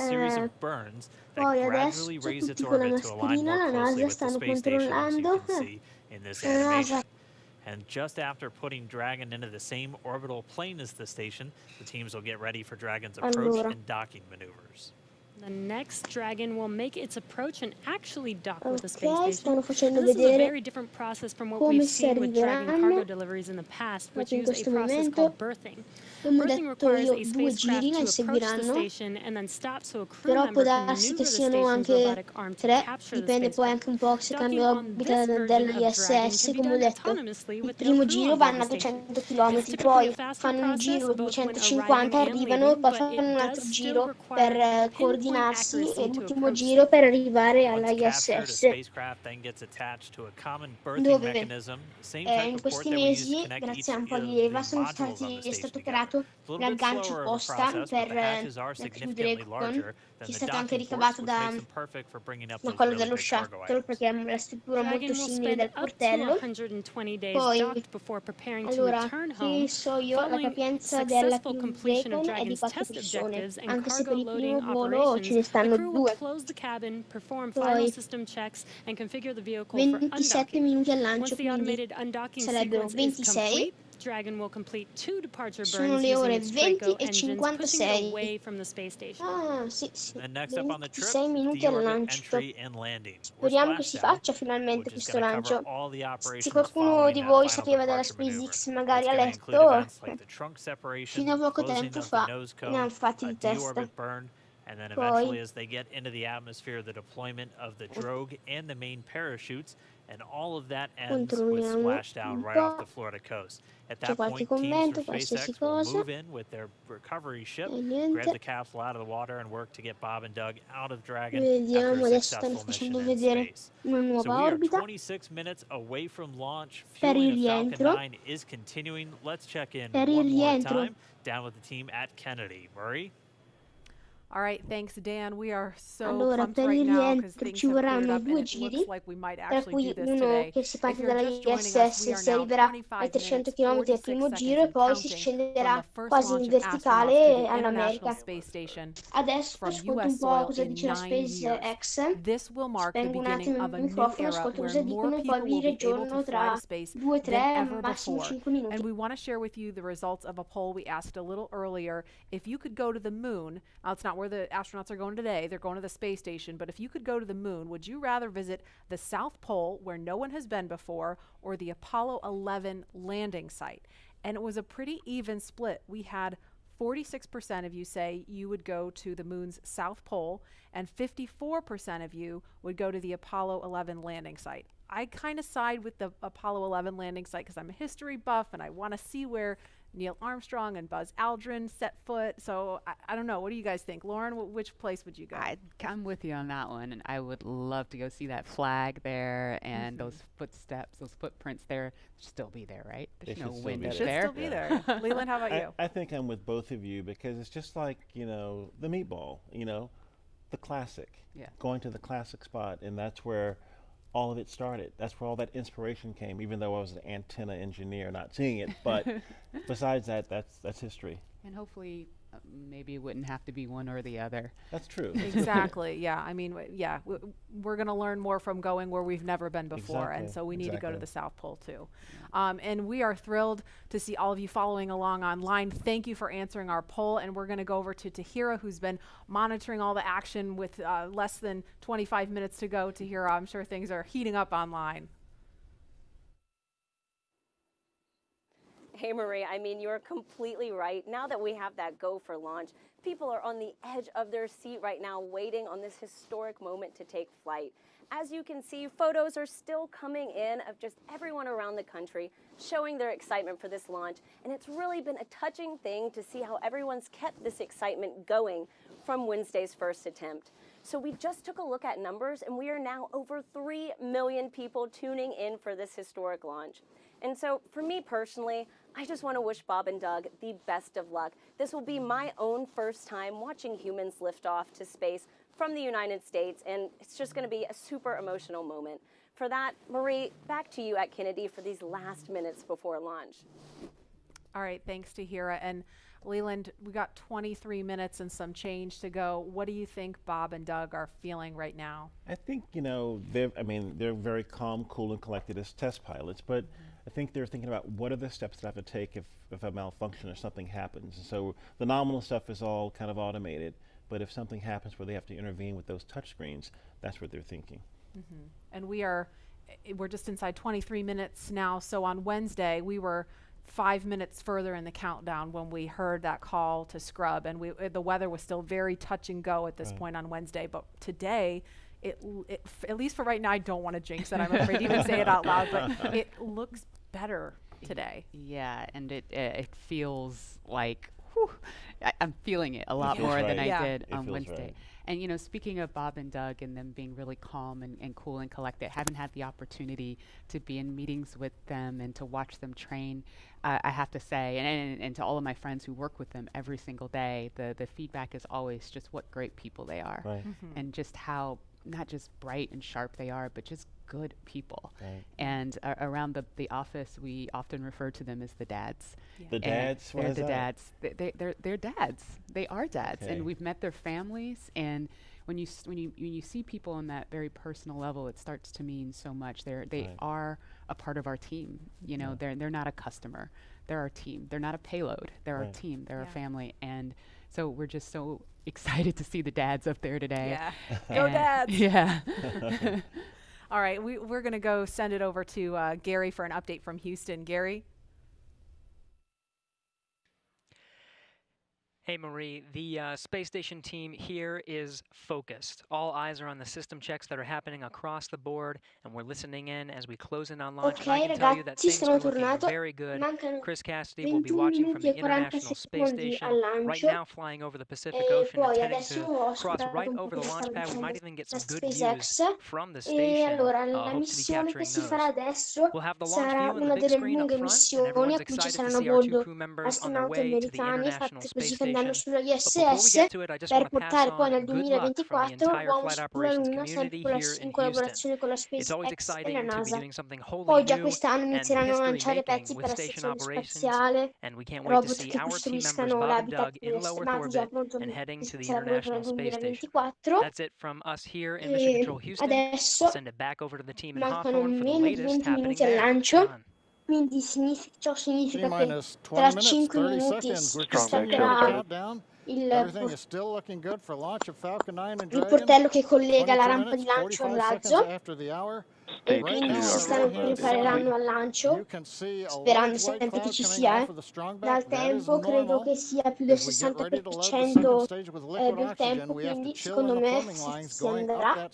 series of burns that Poi gradually adesso raise its tutti con la orbit to align mascherina, more la closely NASA with the stanno space station, as you controllando. can see in this La NASA animation. And just after putting Dragon into the same orbital plane as the station, the teams will get ready for Dragon's approach Allora. and docking maneuvers. The next Dragon will make its approach and actually dock with the space Ok, station. stanno facendo And this is a vedere very different process from what come we've si seen with Dragon cargo arriveranno. deliveries in the past, which Proprio in use a questo process momento. called berthing. Abbiamo Berthing detto requires io a 2 spacecraft giri to ne approach the seguiranno, station and then stop so a crew però può member can darsi che maneuver the siano station's anche robotic arm to 3, capture the dipende poi spacecraft. anche un po' se Docking cambia on l'orbita this version of Dragon dell'ISS, can be come ho done detto. autonomously Il with no primo crew giro on board vanno the a station. 200 It's km, typically a poi faster fanno un process giro both when 250, arriving and arrivano, leaving, poi but fanno it un does altro still giro require per pinpoint coordinarsi accuracy e to l'ultimo approach giro per arrivare Once alla captured, a ISS, spacecraft then gets attached to a common berthing dove mechanism, the same type in of port questi that we use to mesi, connect each grazie a un po' of di the leva, modules on the è station stato together. operato It's a little bit l'aggancio slower of a posta process, but per the hatches are la Crew significantly Dragon, larger than che è the stato anche docking ports, ricavato which da makes them perfect for bringing up those quello really dello big cargo shuttle, items. perché ha la struttura molto Dragon will simile spend del up to portello. 120 days Poi, docked before preparing to allora, return che home, so io, la following capienza della successful Crew completion of Dragon è di Dragon's 4 test persone, objectives and anche se per cargo il loading primo volo ce operations. ne The stanno crew will 2. close the cabin, perform Poi, final system checks, and configure the vehicle for 27 undocking. minuti al Once lancio, the quindi automated undocking sarebbero sequence is 26. complete, Dragon will complete 2 departure Sono burns le using ore its 20 Draco e engines, pushing it 56. away from the space station. Ah, sì, sì. And next up on the trip, 26 minuti al deorbit lancio. entry and landing. Or Speriamo che si splashdown, faccia finalmente which is questo going to cover lancio. all the Se operations qualcuno following di that voi final sapeva della departure maneuver. SpaceX, magari It's ha going to include letto, events like the trunk separation, fino a poco closing tempo of the fa nose ne hanno cone, fatti a di testa. deorbit burn, and then Poi, eventually as they get into the atmosphere, the deployment of the drogue and the main parachutes, and all of that ends with controlliamo splashdown un right off po'. the Florida coast. At C'è that qualche point, teams commento, from qualsiasi SpaceX will cosa. move in with their recovery ship, E grab niente. the capsule out of the water, and work to get Bob and Doug out of Dragon after Vediamo, a adesso stanno successful mission facendo in vedere space. una So nuova we are orbita 26 minutes away from launch. per il Fueling of Falcon rientro. 9 is continuing. Let's check in Per il one more rientro. time down with the team at Kennedy. Murray? All right, thanks, Dan. We are so Allora, pumped per right il now because rientro things ci have cleared vorranno up and 2 it giri, looks like we might tra actually do cui this uno today. che si If parte you're dalla just joining us, ISS we e are si now arriverà 25 ai 300 minutes, km al 46 primo seconds giro e and poi si counting scenderà from the first quasi in launch of astronauts verticale to the International all'America. Space Station Adesso from ascolto un US po' soil cosa in dice la 9 years. SpaceX. This will mark the Spengo un beginning attimo of a il new microfono, era ascolto where cosa more dicono e poi people vi will be able raggiorno to fly tra to space 2, than 3, ever massimo before. 5 minuti. And we want to share with you the results of a poll we asked a little earlier. If you could go to the moon, now it's not where the astronauts are going today, they're going to the space station, but if you could go to the moon, would you rather visit the South Pole, where no one has been before, or the Apollo 11 landing site? And it was a pretty even split. We had 46% of you say you would go to the moon's South Pole, and 54% of you would go to the Apollo 11 landing site. I kind of side with the Apollo 11 landing site because I'm a history buff and I want to see where Neil Armstrong and Buzz Aldrin set foot. So I don't know. What do you guys think? Lauren, which place would you go? I'm with you on that one, and I would love to go see that flag there and those footsteps, those footprints there. Still be there, right? There's no wind up there. Should still be there. Leland, how about you? I think I'm with both of you because it's just like, you know, the meatball, you know, the classic. Yeah. Going to the classic spot, and that's where all of it started. That's where all that inspiration came, even though I was an antenna engineer not seeing it. But besides that, that's history. And hopefully maybe it wouldn't have to be one or the other. That's true. Exactly. Yeah. I mean, yeah, we're going to learn more from going where we've never been before. And so we need to go to the South Pole too. And we are thrilled to see all of you following along online. Thank you for answering our poll. And we're going to go over to Tahira, who's been monitoring all the action with less than 25 minutes to go. Tahira, I'm sure things are heating up online. Hey, Marie, I mean, you're completely right. Now that we have that go for launch, people are on the edge of their seat right now, waiting on this historic moment to take flight. As you can see, photos are still coming in of just everyone around the country showing their excitement for this launch. And it's really been a touching thing to see how everyone's kept this excitement going from Wednesday's first attempt. So we just took a look at numbers, and we are now over 3 million people tuning in for this historic launch. And so for me personally, I just want to wish Bob and Doug the best of luck. This will be my own first time watching humans lift off to space from the United States, and it's just going to be a super emotional moment. For that, Marie, back to you at Kennedy for these last minutes before launch. All right, thanks, Tahira. And Leland, we got 23 minutes and some change to go. What do you think Bob and Doug are feeling right now? I think, you know, they're very calm, cool, and collected as test pilots, but I think they're thinking about what are the steps that I have to take if a malfunction or something happens. And so the nominal stuff is all kind of automated, But if something happens where they have to intervene with those touch screens, that's what they're thinking. And we're just inside 23 minutes now. So on Wednesday, we were 5 minutes further in the countdown when we heard that call to scrub, and the weather was still very touch and go at this point on Wednesday. But today, at least for right now, I don't want to jinx it. I'm afraid to even say it out loud, but it looks better today. Yeah, and it feels like, whew, I'm feeling it a lot more than I did on Wednesday. Right. And, you know, speaking of Bob and Doug and them being really calm and cool and collected, haven't had the opportunity to be in meetings with them and to watch them train. I have to say, and to all of my friends who work with them every single day, the feedback is always just what great people they are. Right. And just how not just bright and sharp they are, but just good people. Right. And around the office, we often refer to them as the dads. The dads? They're the dads. They're dads. They are dads. And we've met their families. And when you see people on that very personal level, it starts to mean so much. They are a part of our team. You know, they're not a customer. They're our team. They're not a payload. They're our team. They're a family. And so we're just so excited to see the dads up there today. Yeah. Go dads. Yeah. All right, we're going to go send it over to Gary for an update from Houston. Gary? Hey, Marie, the space station team here is focused. All eyes are on the system checks that are happening across the board, and we're listening in as we close in on launch. I can tell you that things are looking very good. Chris Cassidy will be watching from the International Space Station right now, flying over the Pacific Ocean, intending to cross right over the launch pad. We might even get some good views from the station. Hope to be capturing those. We'll have the launch view and the big screen up front, and everyone's excited to see our two crew members on their way to the International Space Station. Sulla ISS per portare poi nel 2024 uomo sulla Luna sempre in collaborazione con la SpaceX e la NASA. Poi già quest'anno inizieranno a lanciare pezzi per la stazione spaziale, robot che costruiscano l'habitat degli astronauti già pronto sarà pronto nel 2024. Adesso mancano meno di 20 minuti al lancio. Quindi ciò significa che tra 5 minuti staccherà il portello che collega la rampa di lancio al razzo e quindi si prepareranno al lancio, sperando sempre che ci sia. Dal tempo credo che sia più del 60% del tempo, quindi secondo me si andrà.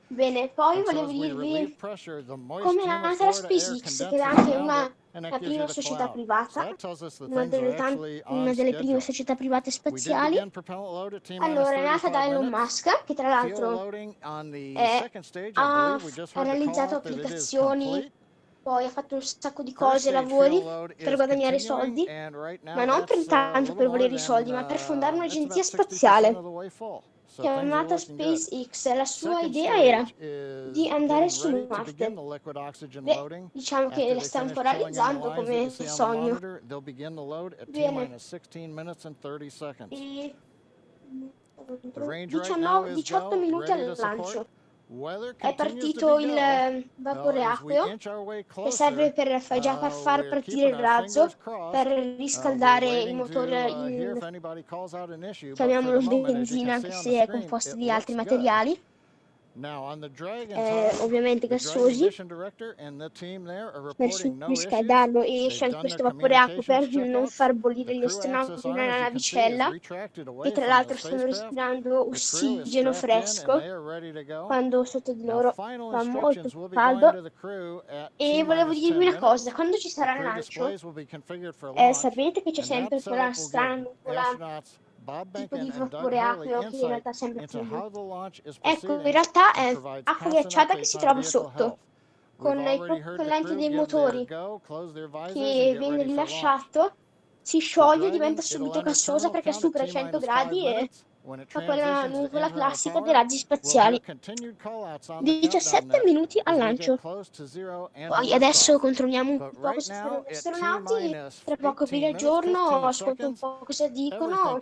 Bene, poi volevo dirvi come è nata la SpaceX, che è anche la prima società privata, una delle prime società private spaziali. Allora, è nata da Elon Musk, che tra l'altro ha realizzato applicazioni, poi ha fatto un sacco di cose, lavori per guadagnare soldi, ma non tanto per volere i soldi, ma per fondare un'agenzia spaziale chiamata SpaceX. La sua idea era di andare su Marte. Beh, diciamo che la sta ancora realizzando come sogno. Bene. 18 minuti al lancio. È partito il vapore acqueo che serve per far partire il razzo, per riscaldare il motore, chiamiamolo benzina, anche se è composto di altri materiali, ovviamente gassosi, per riscaldarlo, e esce anche questo vapore acqueo per non far bollire gli astronauti nella navicella, che tra l'altro stanno respirando ossigeno fresco quando sotto di loro fa molto caldo. E volevo dirvi una cosa: quando ci sarà il lancio, sapete che c'è sempre quella strana nuvola, tipo di vapore acqueo che in realtà sembra fluido. Ecco, in realtà è acqua ghiacciata che si trova sotto. Con il propellente dei motori che viene rilasciato, si scioglie e diventa subito gassosa perché supera i 100 gradi e fa quella nuvola classica dei razzi spaziali. 17 minuti al lancio. Poi adesso controlliamo un po' cosa fanno gli astronauti, tra poco vi aggiorno, ascolto un po' cosa dicono.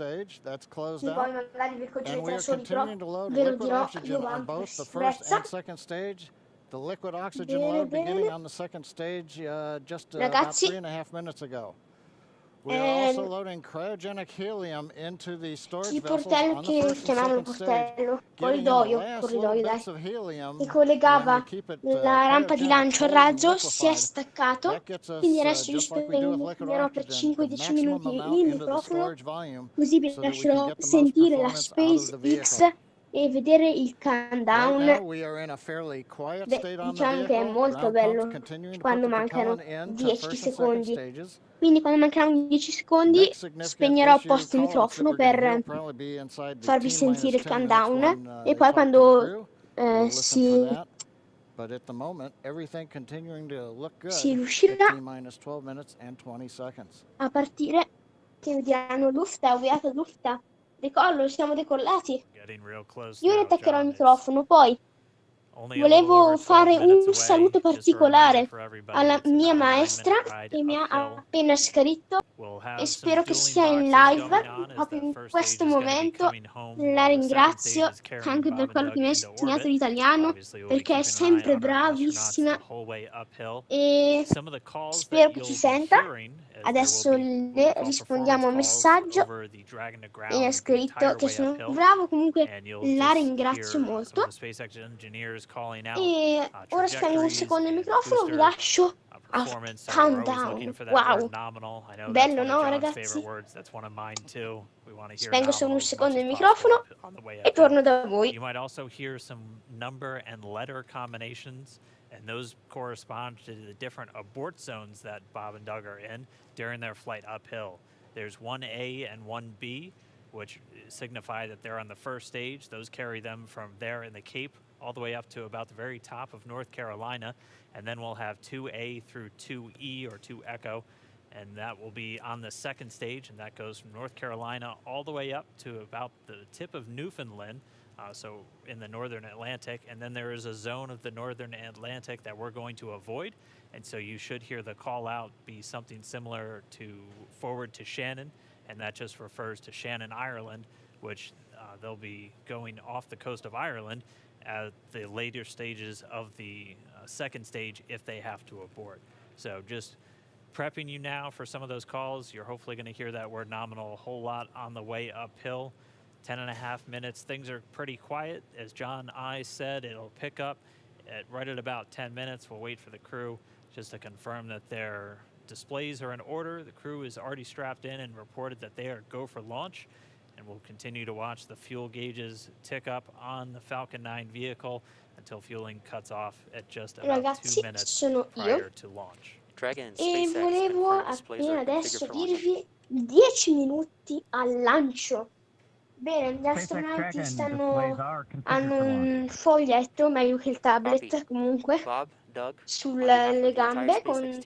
stage. That's closed Sì, poi out. magari vi And we accorgerete da are soli, però continuing to load ve lo liquid dirò oxygen io on anche in both the first sicurezza. and second stage. The liquid oxygen load beginning on the second stage just about Ragazzi, 3.5 minutes ago. We are also loading cryogenic helium into the storage il vessels portello, on the che first and chiamiamolo second stage, portello, giving in the last corridoio little dai, bits of helium che when collegava we keep it la rampa di cryogenic, lancio al cold and razzo si è liquefied. staccato, That gets us, quindi adesso io just like we do with liquid spegnerò per oxygen, the 5-10 maximum minuti amount il into the microfono, storage volume così vi so that we can lascerò get the most sentire la performance out of the SpaceX vehicle. e vedere il Right countdown. now we are in a fairly quiet state on the Diciamo che è vehicle. molto Ground pumps bello continuing to put quando the mancano propellant in to 10 first and second secondi. stages. Quindi quando mancheranno 10 secondi Next significant spegnerò issue apposta il call-outs that microfono we're going to hear will per probably be inside the farvi sentire il T-10 minutes countdown when e they poi talk to the quando crew. We'll listen for si that. But at the moment, everything continuing to look good riuscirà at T-minus 12 minutes and 20 seconds. a partire, che mi diranno Lufta, Lufta, decollo, siamo decollati. Getting real close Io now, riattaccherò il John. microfono, poi Only a little volevo over 12 fare minutes un away. saluto Just a reminder particolare for everybody, alla it's mia about a 9-minute maestra ride che mi ha uphill. appena scritto We'll e have some spero che dueling sia in boxes live going on as proprio the in first questo stage is going to be momento. coming home La while the second stage ringrazio is carrying anche Bob per and quello Doug che mi ha into insegnato orbit. l'italiano, Obviously, we'll be perché è keeping an eye sempre on our astronauts bravissima the whole way uphill. e Some of the calls spero that che ci you'll be senta. hearing, as there will Adesso be what we le call rispondiamo a performance calls messaggio over the Dragon to e mi ha ground the scritto entire che way sono uphill. bravo, comunque And you'll la just ringrazio hear some molto. of the SpaceX engineers calling out E ora spengo un trajectories secondo il and microfono, vi booster lascio al performance. So we're always looking countdown. for that word Wow, nominal. I know that's bello, one of no John's ragazzi? favorite words. That's one of mine too. We want to hear Spengo solo nominal un as much secondo as il possible microfono on the way e uphill. torno da voi. You might also hear some number and letter combinations, and those correspond to the different abort zones that Bob and Doug are in during their flight uphill. There's 1A and 1B, which signify that they're on the first stage. Those carry them from there in the Cape all the way up to about the very top of North Carolina. And then we'll have 2A through 2E or 2 ECCO, and that will be on the second stage, and that goes from North Carolina all the way up to about the tip of Newfoundland, so in the northern Atlantic. And then there is a zone of the northern Atlantic that we're going to avoid, and so you should hear the call out be something similar to forward to Shannon, and that just refers to Shannon, Ireland, which they'll be going off the coast of Ireland at the later stages of the second stage if they have to abort. So just prepping you now for some of those calls. You're hopefully going to hear that word nominal a whole lot on the way uphill. 10.5 minutes. Things are pretty quiet. As John I said, it'll pick up right at about 10 minutes. We'll wait for the crew just to confirm that their displays are in order. The crew is already strapped in and reported that they are go for launch. And we'll continue to watch the fuel gauges tick up on the Falcon 9 vehicle until fueling cuts off at just about 2 minutes prior to launch. E volevo appena adesso dirvi 10 minuti al lancio. Bene, gli astronauti hanno un foglietto, meglio che il tablet comunque, sulle gambe con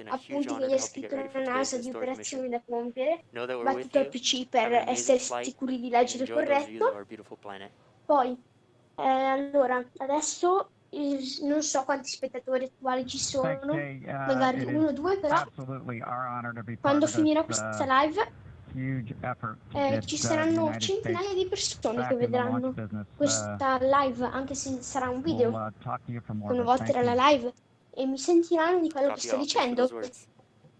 appunti che gli ha scritto la NASA di operazioni da compiere, battuto al PC per essere sicuri di leggere corretto. Poi, allora, adesso non so quanti spettatori attuali ci sono, magari 1 o 2, però quando finirò questa live ci saranno centinaia di persone che vedranno questa live, anche se sarà un video. Una volta era la live e mi sentiranno di quello che sto dicendo,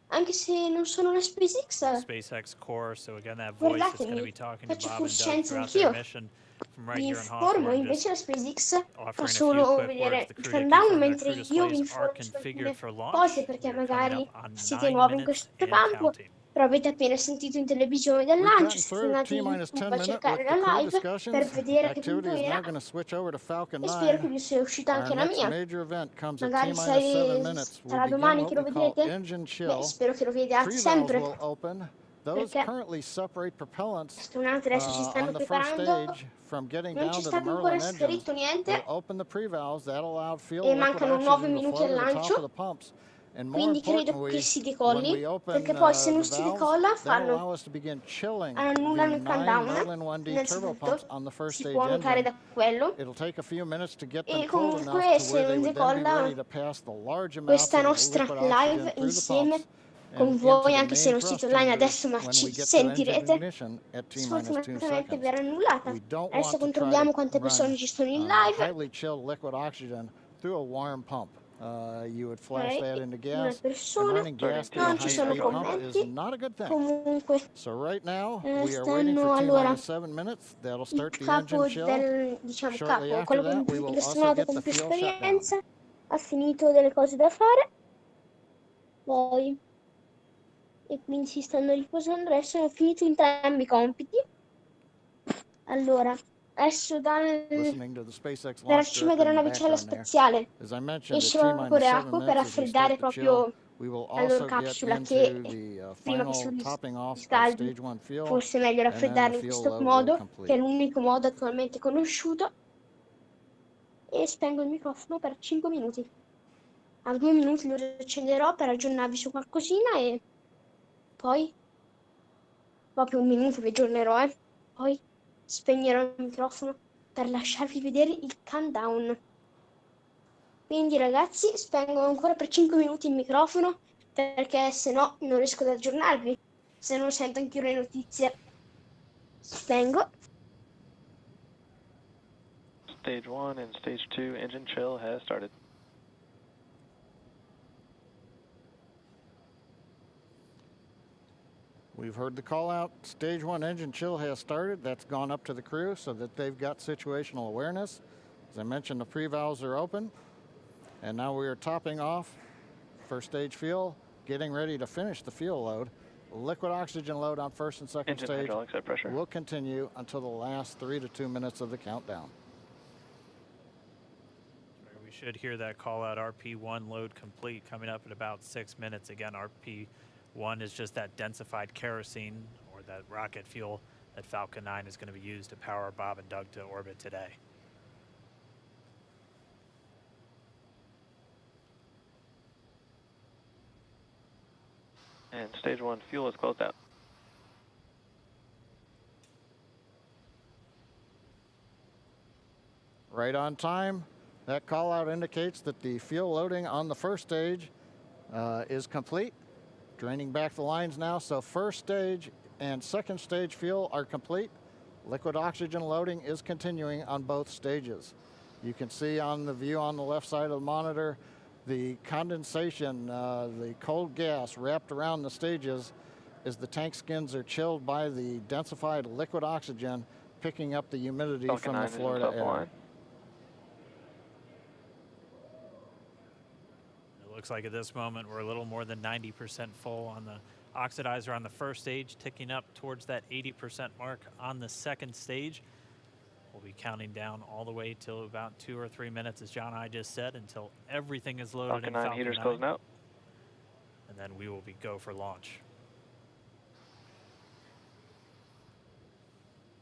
anche se non sono una SpaceX. Core, so again, that voice is going to be talking to Bob and Doug throughout their mission from right Vi here in informo, Hawthorne. invece la SpaceX fa Offering a few solo quick vedere words. The il crew to countdown, confirm their mentre crew io vi displays are informo su configured alcune for launch. cose, perché They're coming magari up on siete 9 nuovi in minutes questo and campo, counting. però avete appena sentito in televisione del We've lancio, gotten siete through andati in T-minus 10 YouTube a minutes cercare with la the crew live per discussions. vedere che Activity punto is now era, going to switch over to Falcon e spero che 9. vi sia uscita Our anche la next mia. major event comes at Magari T-minus 7 minutes. sarà We begin domani what che lo we call vedrete. engine Beh, chill. spero che lo vediate Pre-valves sempre. will open. Those Perché currently separate propellants astronauti adesso si stanno on the first preparando. stage from getting Non down c'è to the stato ancora Merlin engines. scritto niente Will open the pre-valves that allowed fuel e liquid mancano 9 oxygen to minuti flow al to the top lancio, of the pumps. And more quindi credo importantly, che si when decolli, we open perché poi se the non si valves, decolla that'll allow us to begin chilling annullano the il 9 countdown. Merlin 1D Innanzitutto turbopumps on the first si stage può notare engine. da quello, It'll take a few minutes to get them e cold enough comunque to se where they non would then be decolla ready to pass the large amounts questa of nostra liquid oxygen live through the insieme pumps con and into voi, the anche se main non thrust siete online chambers adesso, ma when ci we get to engine sentirete. ignition at T-minus 2 Sfortunatamente seconds. verrà annullata. We don't Adesso want to try controlliamo to quante persone run ci sono in live. highly chilled liquid oxygen through a warm pump. You would flash that into Una gas, and persona, running gas through a non ci sono high-speed pump is commenti. not a good thing. Comunque, So right now, we are waiting stanno for allora T-7 minutes. That'll il start the capo engine chill. del, diciamo, Shortly capo, after quello that, we will also l'astronauta get con the più fuel shutdown. esperienza, ha finito delle cose da fare, poi, e quindi si stanno riposando, adesso hanno finito entrambi i compiti. Allora, adesso Listening to the SpaceX dalla launch cima director della in the navicella background there. spaziale As I mentioned, at esce vapore T-7 acqua per minutes as we raffreddare start the chill, proprio we will la loro also get capsula into che the prima che final topping off of riscaldi stage 1 fuel, forse è meglio and then the raffreddarli in fuel questo load will modo, che è complete. l'unico modo attualmente conosciuto. E spengo il microfono per 5 minuti. A 2 minuti lo riaccenderò per aggiornarvi su qualcosina e poi, proprio un minuto vi aggiornerò, poi spegnerò il microfono per lasciarvi vedere il countdown. Quindi ragazzi, spengo ancora per 5 minuti il microfono perché se no non riesco ad aggiornarvi, se non sento anch'io le notizie. Spengo. Stage 1 and Stage 2 engine chill has started. We've heard the call out. Stage 1 engine chill has started. That's gone up to the crew so that they've got situational awareness. As I mentioned, the pre-valves are open. And now we are topping off first stage fuel, getting ready to finish the fuel load. Liquid oxygen load on first and second Engine stage hydraulics at pressure. will continue until the last 3 to 2 minutes of the countdown. We should hear that call out RP1 load complete coming up in about 6 minutes. Again, RP1 is just that densified kerosene or that rocket fuel that Falcon 9 is going to be used to power Bob and Doug to orbit today. And Stage 1 fuel is closed out. Right on time. That call out indicates that the fuel loading on the first stage is complete. Draining back the lines now, so first stage and second stage fuel are complete. Liquid oxygen loading is continuing on both stages. You can see on the view on the left side of the monitor the condensation, the cold gas wrapped around the stages as the tank skins are chilled by the densified liquid oxygen, picking up the humidity from the Florida air. It looks like at this moment we're a little more than 90% full on the oxidizer on the first stage, ticking up towards that 80% mark on the second stage. We'll be counting down all the way till about 2 or 3 minutes, as John and I just said, until everything is loaded Falcon in 9 Falcon heaters 9. closing out. And then we will be go for launch.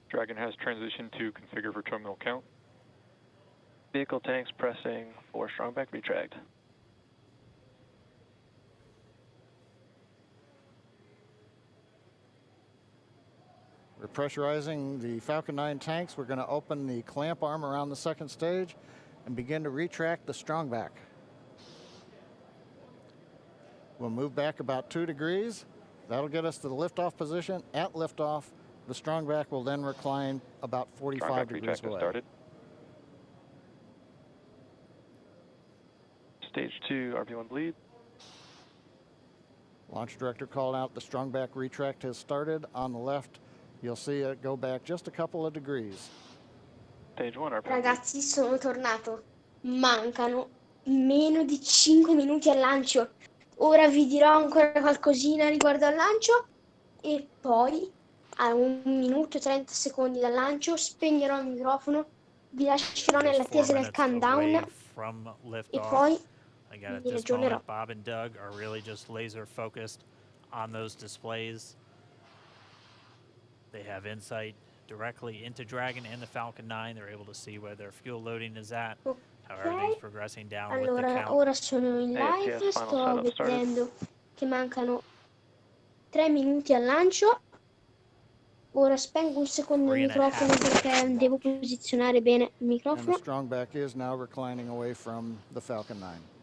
Dragon has transitioned to configure for terminal count. Vehicle tanks pressing for strongback retract. We're pressurizing the Falcon 9 tanks. We're going to open the clamp arm around the second stage and begin to retract the strongback. We'll move back about 2 degrees. That'll get us to the liftoff position. At liftoff, the strongback will then recline about 45 degrees away. Started. Stage 2 RP1 bleed. Launch director called out the strongback retract has started. On the left, you'll see it go back just a couple of degrees. Stage 1 RP1 Ragazzi, sono tornato. Mancano meno di 5 minuti al lancio. Ora vi dirò ancora qualcosina riguardo al lancio e poi a 1 minuto e 30 secondi dal lancio spegnerò il microfono, vi lascerò nell'attesa del countdown e poi Again, at vi this aggiornerò. moment, Bob and Doug are really just laser focused on those displays. They have insight directly into Dragon and the Falcon 9. They're able to see where their fuel loading is at, how everything's progressing down with the Allora, count. ora sono in live, sto vedendo che mancano 3 minuti al lancio. Ora spengo un secondo il microfono perché devo posizionare bene il And the microfono. strongback is now reclining away from the Falcon 9.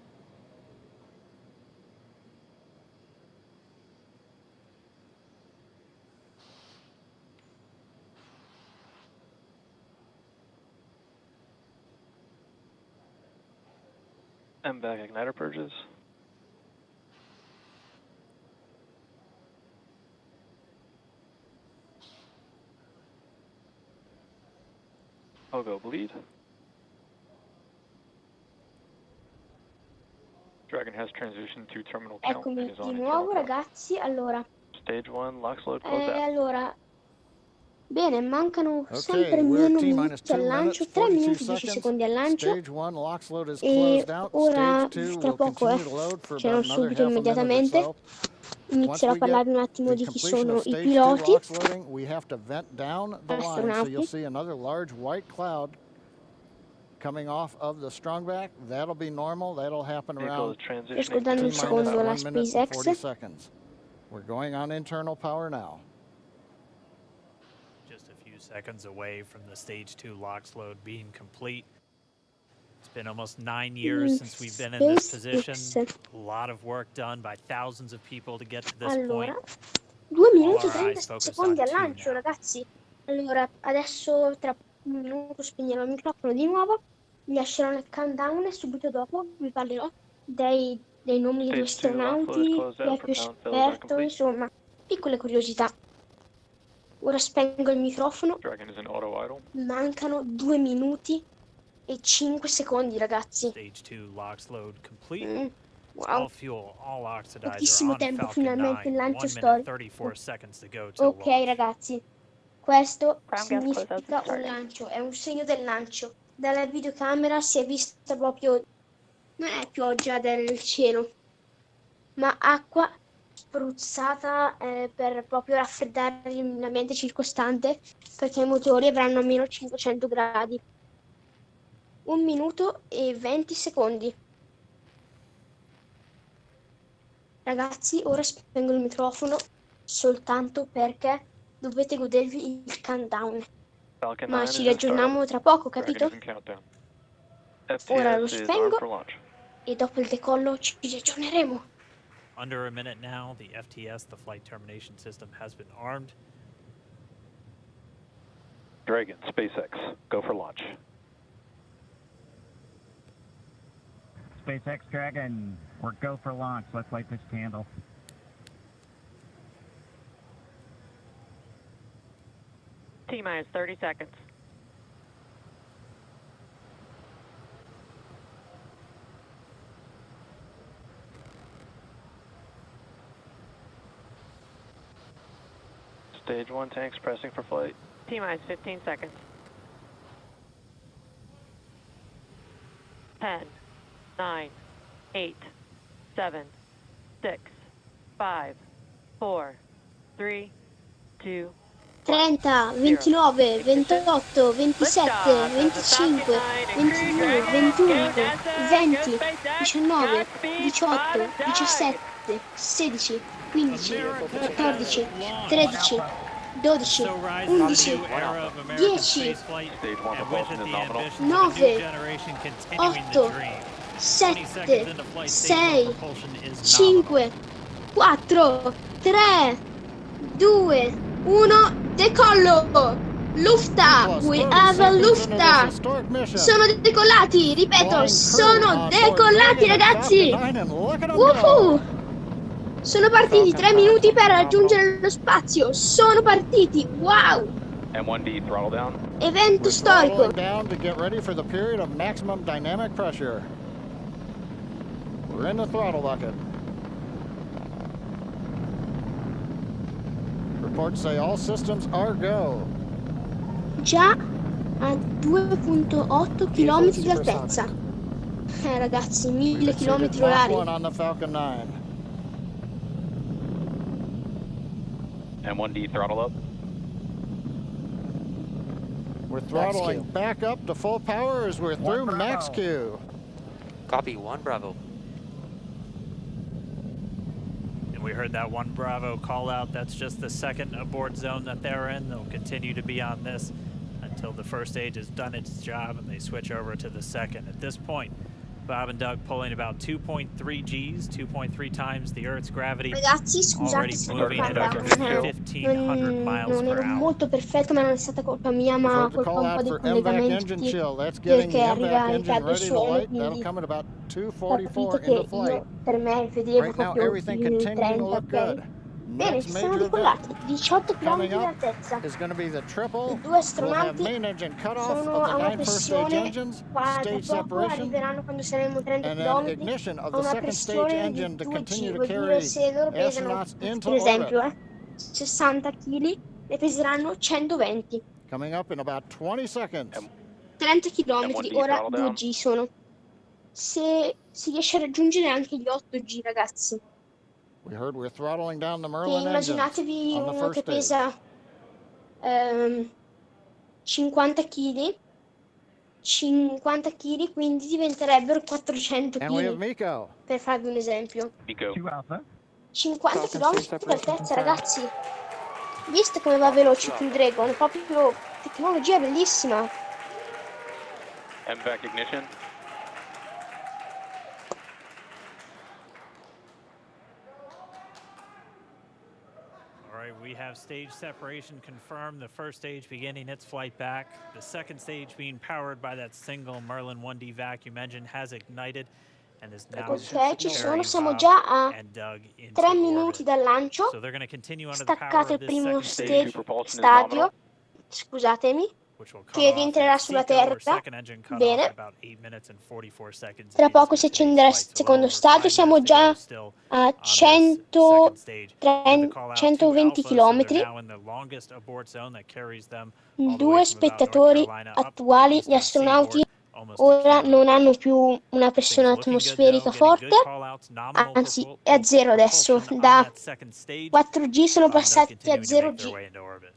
MVAC igniter purges. I'll go bleed. Dragon has transitioned to terminal count and Eccomi is on di internal nuovo, count. ragazzi. Allora, Stage 1, locks load, close out. allora, bene, mancano sempre Okay, we're meno T minuti minus 2 al lancio, minutes, 3 42 minuti 10 seconds. secondi al lancio. Stage 1 LOX load is E closed out. ora, Stage 2 tra will poco, continue to load for che non about another subito, half a minute or immediatamente, so. Once inizierò a we get parlarvi un attimo the di chi completion sono of i stage 2 piloti, LOX loading, we have to vent down the line, so astronauti. you'll see another large white cloud coming off of the strongback. That'll be normal. That'll happen around Sto ascoltando un secondo la 1 minute and 40 SpaceX. seconds. We're going on internal power now. Just a few seconds away from the stage 2 LOX load being complete. It's been almost 9 years since we've been in this position. A lot of work done by thousands of people to get to this point. Allora, 2 minuti e All our eyes 30 focused secondi on al 2 lancio, now. ragazzi. Allora, adesso tra un minuto spegnerò il microfono di nuovo, vi lascerò nel countdown e subito dopo vi parlerò dei nomi dei due Stage 2 LOX load is astronauti, closed chi è out. più Propellant fill is not esperto, complete. insomma, piccole curiosità. Ora spengo il microfono, Dragon is in auto idle. mancano 2 minuti e 5 secondi, ragazzi. Stage 2 LOX load complete. Wow, All fuel, all oxidizer pochissimo on tempo, Falcon 9. finalmente il 1 lancio minute storico. 34 seconds to go till Ok, ragazzi, questo significa un lancio, è un segno del lancio. Dalla videocamera si è vista proprio, non è pioggia del cielo, ma acqua spruzzata per proprio raffreddare l'ambiente circostante, perché i motori avranno almeno 500 gradi. 1 minuto e 20 secondi. Ragazzi, ora spengo il microfono soltanto perché dovete godervi il countdown. Falcon Ma 9 ci is in riaggiorniamo startup. tra poco, Dragon capito? is in countdown. Ora lo FTS is armed spengo for launch. e dopo il decollo ci riaggiorneremo. Under a minute now, the FTS, the flight termination system, has been armed. Dragon, SpaceX, go for launch. SpaceX Dragon, we're go for launch. Let's light this candle. T-minus 30 seconds. Stage 1 tanks pressing for flight. T-minus 15 seconds. 10, 9, 8, 7, 6, 5, 4, 3, 2, 30, 29, 28, 27, 25, 22, 21, 20, 19, 18, 17, 16, 15, 14, 13, 12, 11, 10, 9, 8, 7, 6, 5, 4, 3, 2, 1, decollo! Lufta! We have a lufta! Sono decollati, ripeto, sono decollati, ragazzi! Woohoo! Sono partiti 3 minuti per raggiungere lo spazio, sono partiti, wow! M1D throttle down. Evento storico. Down to get ready for the period of maximum dynamic pressure. We're in the throttle bucket. Reports say all systems are go. Già a 2.8 km di altezza. Ragazzi, 1000 km orari. On the Falcon 9. M1D throttle up. We're throttling back up to full power as we're through max Q. Copy, 1 Bravo. And we heard that 1 Bravo call out. That's just the second abort zone that they're in. They'll continue to be on this until the first stage has done its job and they switch over to the second. At this point, Bob and Doug pulling about 2.3 Gs, 2.3 times the Earth's gravity. Ragazzi, scusate Already se moving at parlavo, over 1,500 miles non per ero hour. molto perfetto, ma non è stata colpa mia, ma Heard the colpa call un po' out dei for MVAC engine collegamenti, chill. That's getting the perché arriva MVAC in engine ritardo il ready to sole, light. That'll quindi come at about capite 2:44 che into flight. io per me vedevo Right now, proprio everything il continuing to 30, look good. ok? Bene, Next si sono major event decollati, 18 km coming di up altezza. is going to be the triple. I due We'll have astronauti main engine cutoff sono of a the una 9 first stage pressione, engines, tra stage poco separation, arriveranno quando saremo 30 and then km, ignition of a the una second stage pressione engine di to 2G, continue to vuol dire carry se loro pesano, astronauts into per esempio, orbit. 60 kg, ne peseranno 120. Coming up in about 20 seconds. 30 km, M1D ora throttle down. 2G sono. Se si riesce a raggiungere anche gli 8G, ragazzi, We heard we're throttling down the che Merlin engines immaginatevi on the uno first che stage. pesa 50 kg, 50 kg, quindi diventerebbero 400 And we have kg, Miko. per farvi un esempio. Nico. 50 km di altezza, ragazzi. Visto come va veloce Crew Dragon, proprio tecnologia bellissima. MVAC ignition. All right, we have stage separation confirmed. The first stage beginning its flight back. The second stage being powered by that single Merlin 1D vacuum engine has ignited and is now Ok, ci sono, carrying siamo Bob già a and Doug into 3 orbit. minuti dal lancio. So they're going to continue under the power Staccato of il this primo second stage, stadio, scusatemi, which will cut che off rientrerà at sulla SECCO, or terra. second engine cut off Bene. at about 8 minutes and 44 seconds Tra into poco si today's accenderà il flight. So well secondo over stadio, 5 siamo minutes to go già still a on this second stage. They're to call out to 120 Alpha, so they're km. now in the longest abort zone that carries them I all the due way from about North spettatori Carolina up to attuali, just gli astronauti, almost to ora Canada. non hanno più una pressione Things looking good, atmosferica though, getting good forte, call-outs, nominal anzi è a zero adesso. propulsion on Da that second stage. 4G sono Bob and Doug passati a continuing to make their 0G. way into orbit.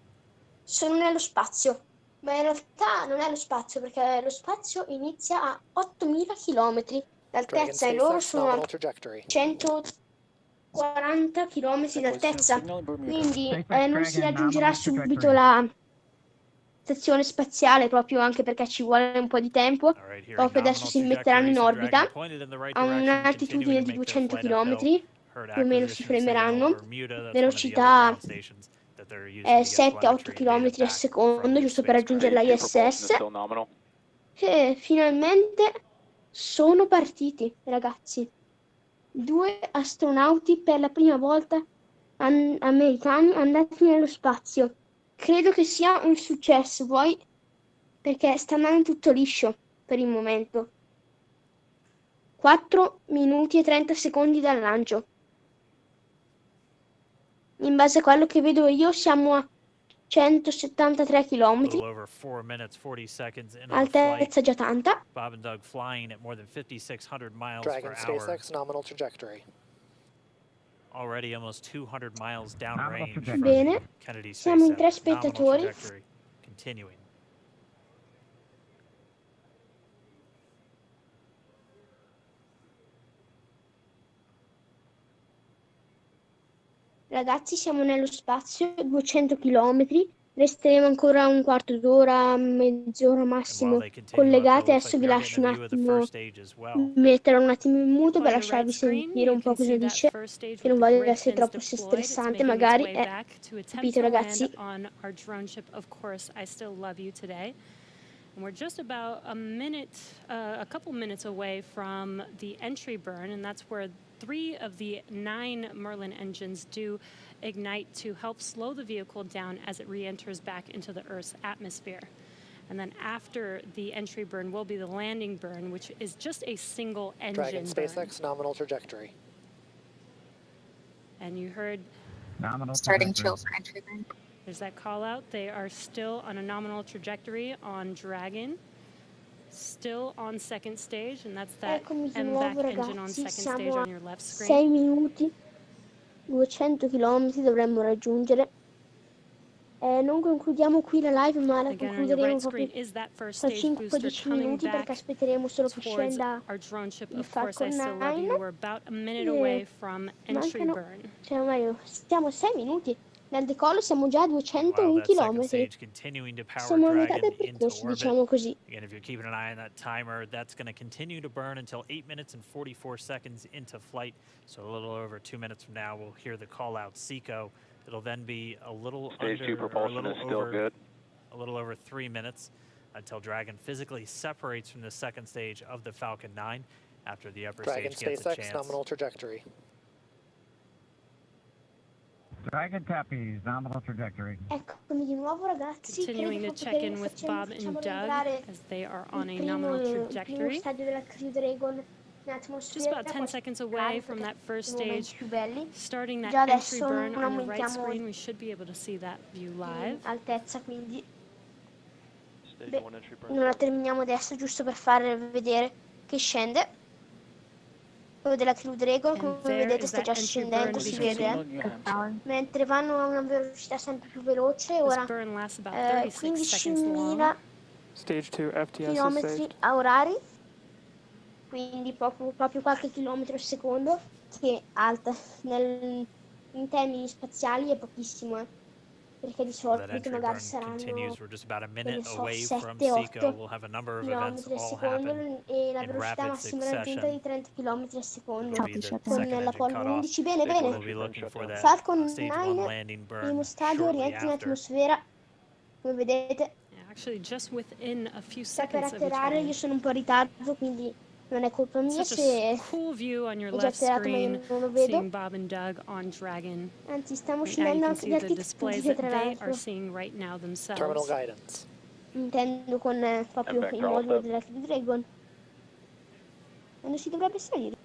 Sono nello spazio, ma in realtà non è lo spazio, perché lo spazio inizia a 8000 km d'altezza e loro sono a 140 km d'altezza, quindi non si raggiungerà subito la stazione spaziale, proprio anche perché ci vuole un po' di tempo. Proprio adesso si metteranno in orbita a un'altitudine di 200 km, più o meno si fermeranno, velocità 7-8 km al secondo, giusto per raggiungere la ISS. E finalmente sono partiti, ragazzi. 2 astronauti per la prima volta americani andati nello spazio. Credo che sia un successo, poi, perché sta andando tutto liscio per il momento. 4 minuti e 30 secondi dal lancio. In base a quello che vedo io siamo a 173 km, altezza già tanta. Bob and Doug flying at more than 5,600 miles Dragon per hour. SpaceX nominal trajectory. Already almost 200 miles downrange from Bene, Kennedy siamo in Space 3 Center. Nominal spettatori. trajectory continuing. Ragazzi, siamo nello spazio, 200 km, resteremo ancora un quarto d'ora, mezz'ora massimo collegati. Adesso vi lascio un attimo, mi metterò un attimo in muto per lasciarvi sentire un po' cosa dice, che non voglio essere troppo stressante, magari, capito ragazzi? And we're just about a couple minutes away from the entry burn, and that's where 3 of the 9 Merlin engines do ignite to help slow the vehicle down as it re-enters back into the Earth's atmosphere. And then after the entry burn will be the landing burn, which is just a single engine Dragon SpaceX nominal trajectory. And you heard starting chill for entry burn. There's that call out. They are still on a nominal trajectory on Dragon, still on second stage, and that's that Eccomi di MVAC nuovo engine on ragazzi, second stage siamo on a your left 6 screen. minuti, 200 km dovremmo raggiungere. Non concludiamo qui la live, ma la Again, on your concluderemo right proprio screen is that first tra stage booster 5-10 coming minuti, perché back aspetteremo solo che towards scenda our drone ship. il Of course, I Falcon still love you. 9. We're about a minute away from entry Mancano, burn. cioè meglio, stiamo a 6 minuti Dal decollo siamo già a While 201 that second km. stage continuing to power Siamo a metà Dragon del into percorso, orbit. diciamo così. Again, if you're keeping an eye on that timer, that's going to continue to burn until 8 minutes and 44 seconds into flight. So a little over 2 minutes from now, we'll hear the call out SECCO. It'll then be a little Stage 2 under, propulsion is still good. A little over 3 minutes until Dragon physically separates from the second stage of the Falcon 9 after the upper Dragon stage gets a SpaceX chance. nominal trajectory. Dragon copies, nominal trajectory. Eccomi di nuovo ragazzi. Continuing to check in with Bob and Doug as they are on a nominal Primo trajectory. stadio della Crew Dragon in atmosfera. Just about 10 seconds away from that first stage. Starting that Già entry adesso burn non on your right aumentiamo screen, we should be able to see that view live. altezza, quindi beh, non la terminiamo adesso giusto per far vedere che scende. Quello della Crew Dragon, come vedete, sta già scendendo, si vede. Mentre vanno a una velocità sempre più veloce, ora 15.000 km a orari, quindi proprio qualche chilometro al secondo, che alta in termini spaziali è pochissimo, perché di solito magari saranno We're just about a minute so, away from 7-8 SECCO. We'll have a number of events km al all happen secondo e la in velocità rapid massima succession. raggiunta di 30 km al secondo It'll be the con second engine l'Apollo cutoff. 11. Bene, We'll bene. be looking for that Falcon stage 9, 1 landing burn primo stadio, shortly rientra in after. atmosfera, come vedete. Actually, just within a few Sta per seconds of each atterrare, other. io sono un po' in ritardo, quindi non è colpa mia Such se a cool view on your è già left atterrato ma io screen, non lo vedo. seeing Bob and Doug on Dragon. Anzi, stiamo Right now you scendendo can anche see di the displays altitudine, that tra they are l'altro. seeing right now themselves. Terminal guidance. Intendo con proprio il modulo della Crew Dragon. Quando si dovrebbe salire?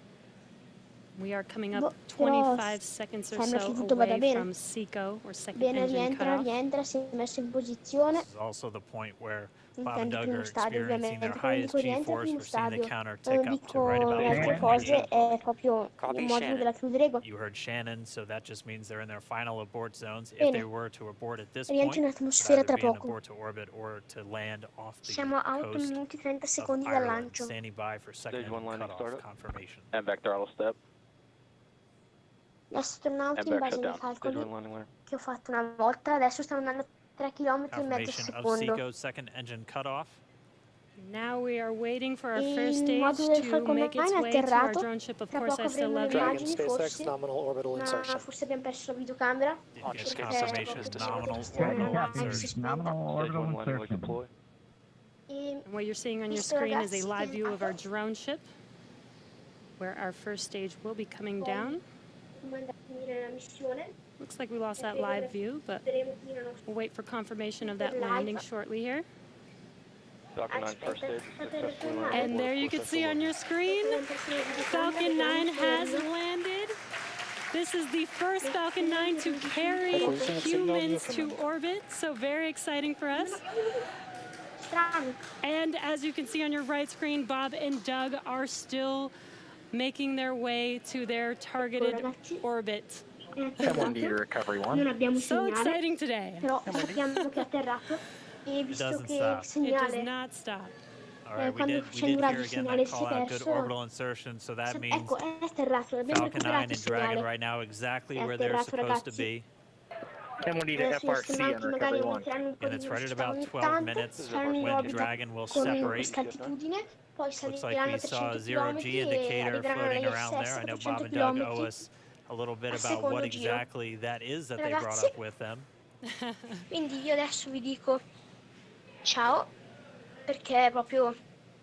We are coming Boh, up però 25 seconds or sembra che so tutto vada away bene. from SECCO, or second Bene, engine cutoff. rientra, si è messo in posizione. This is also the point where Bob and Intendo Doug primo are stadio, experiencing their ovviamente. Quando highest dico rientra, G-force. primo We're seeing the stadio. counter Quando tick up to dico right about le altre 1.8. cose è proprio Copy, il modulo Shannon. della Crew Dragon. You heard Shannon, so that just means they're in their final abort zones. If Bene. they were to abort at this Rientro point, in it would atmosfera either tra be an poco. abort to orbit or to land off the Siamo a 8 coast minuti e 30 of secondi dal Ireland, lancio. standing by for second Stage 1 engine landing cutoff startup. confirmation. MVAC throttle step. Gli astronauti, in MVAC base ai shutdown. calcoli Stage 1 landing line. che ho fatto una volta, adesso stanno andando a 3 km e mezzo al Confirmation of secondo. SECO's second engine cutoff. Now we are waiting for our Il first stage modulo del to Falcon make its 9 è way to our atterrato. drone ship. Of Tra course, poco I still avremo le love you. Dragon immagini, SpaceX forse. nominal orbital Ma insertion. forse abbiamo perso la videocamera. Yes, Perché confirmation, proprio nominal stiamo orbital andando insertion. verso Nominal Stage orbital 1 landing leg insertion. deploy. E And what you're seeing on your visto, screen is ragazzi, a live che view of our drone ship, where our first stage will be coming down. come andrà a finire la missione. Looks like we lost that live view, but Vedremo qui la nostra we'll wait for confirmation of that live. landing shortly here. Falcon 9 first stage successfully landed. And there you can see on your screen, Falcon 9 has landed. This is the first Falcon 9 to carry humans to orbit, so very exciting for us. And as you can see on your right screen, Bob and Doug are still making their way to their targeted orbit. M1D to recovery 1. Non abbiamo So segnale, exciting today. però sappiamo che è atterrato e visto doesn't che stop. il It does segnale not stop. All right, we quando did facendo hear radio again segnale that si call è out, good perso. orbital insertion, so that means Ecco, è atterrato, abbiamo Falcon 9 recuperato il and Dragon segnale. right now exactly È where they're atterrato, supposed to ragazzi. be. M1D to Adesso gli FRC on astronauti magari recovery 1. aumenteranno un po' And di it's right at velocità about ogni 12 tanto, minutes saranno in when orbita Dragon will con separate. questa altitudine, poi Looks like saliranno we a saw a 300 zero km G e indicator arriveranno floating alle around there. I know 700-800 Bob and Doug owe km. us a little bit al about secondo what giro. exactly that is that they brought Ragazzi. up with them. Quindi io adesso vi dico ciao, perché proprio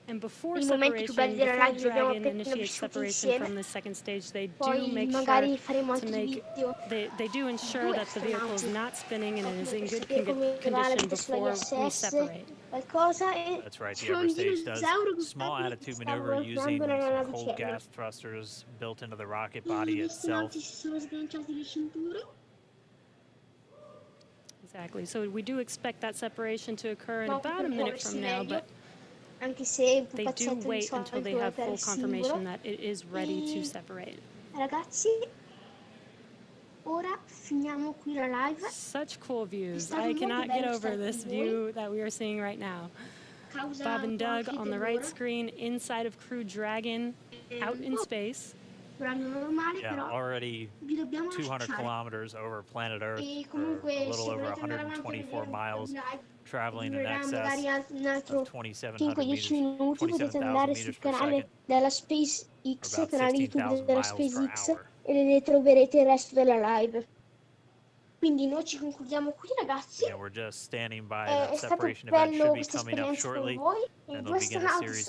And before i momenti più belli separation, della before live li abbiamo Dragon appena initiates vissuti separation insieme. from the second stage, they do Poi make magari sure faremo to anche make video they do ensure due that the vehicle is astronauti, not spinning and it is in per good sapere come va la condition vita sulla before we ISS, separate. qualcosa e That's right, the c'è upper un stage does dinosauro che small sta attitude stava maneuver using guardando nella some navicella. cold gas thrusters built into the rocket E body gli itself. astronauti si sono sganciati le cinture. Exactly. So we do expect that separation to occur in Poco about a per minute muoversi from now, meglio, but anche se un they do pezzetto di wait until they solito have per full il confirmation simbolo. that it is ready to E separate. ragazzi, ora finiamo qui la live. Such cool views. stato I molto cannot bello get over stare this con voi. view that we are seeing right now. Causa Bob and un po' Doug anche on the di right dolore. screen inside of Crew Dragon out in space. orario normale, Yeah, però already vi dobbiamo 200 lasciare. kilometers over planet Earth, E or comunque a little se over volete andare avanti a 124 vedere miles, il live, traveling in durerà magari excess un altro of 2,700 5-10 meters, minuti, potete 27,000 andare meters sul per canale second, della or SpaceX, about canale YouTube 16,000 della miles per SpaceX, hour. e ne troverete il resto della live. Quindi noi ci concludiamo qui, ragazzi. Yeah, we're just standing by È that stato separation event should bello be questa coming up esperienza con shortly, voi. and In they'll due begin a astronauti series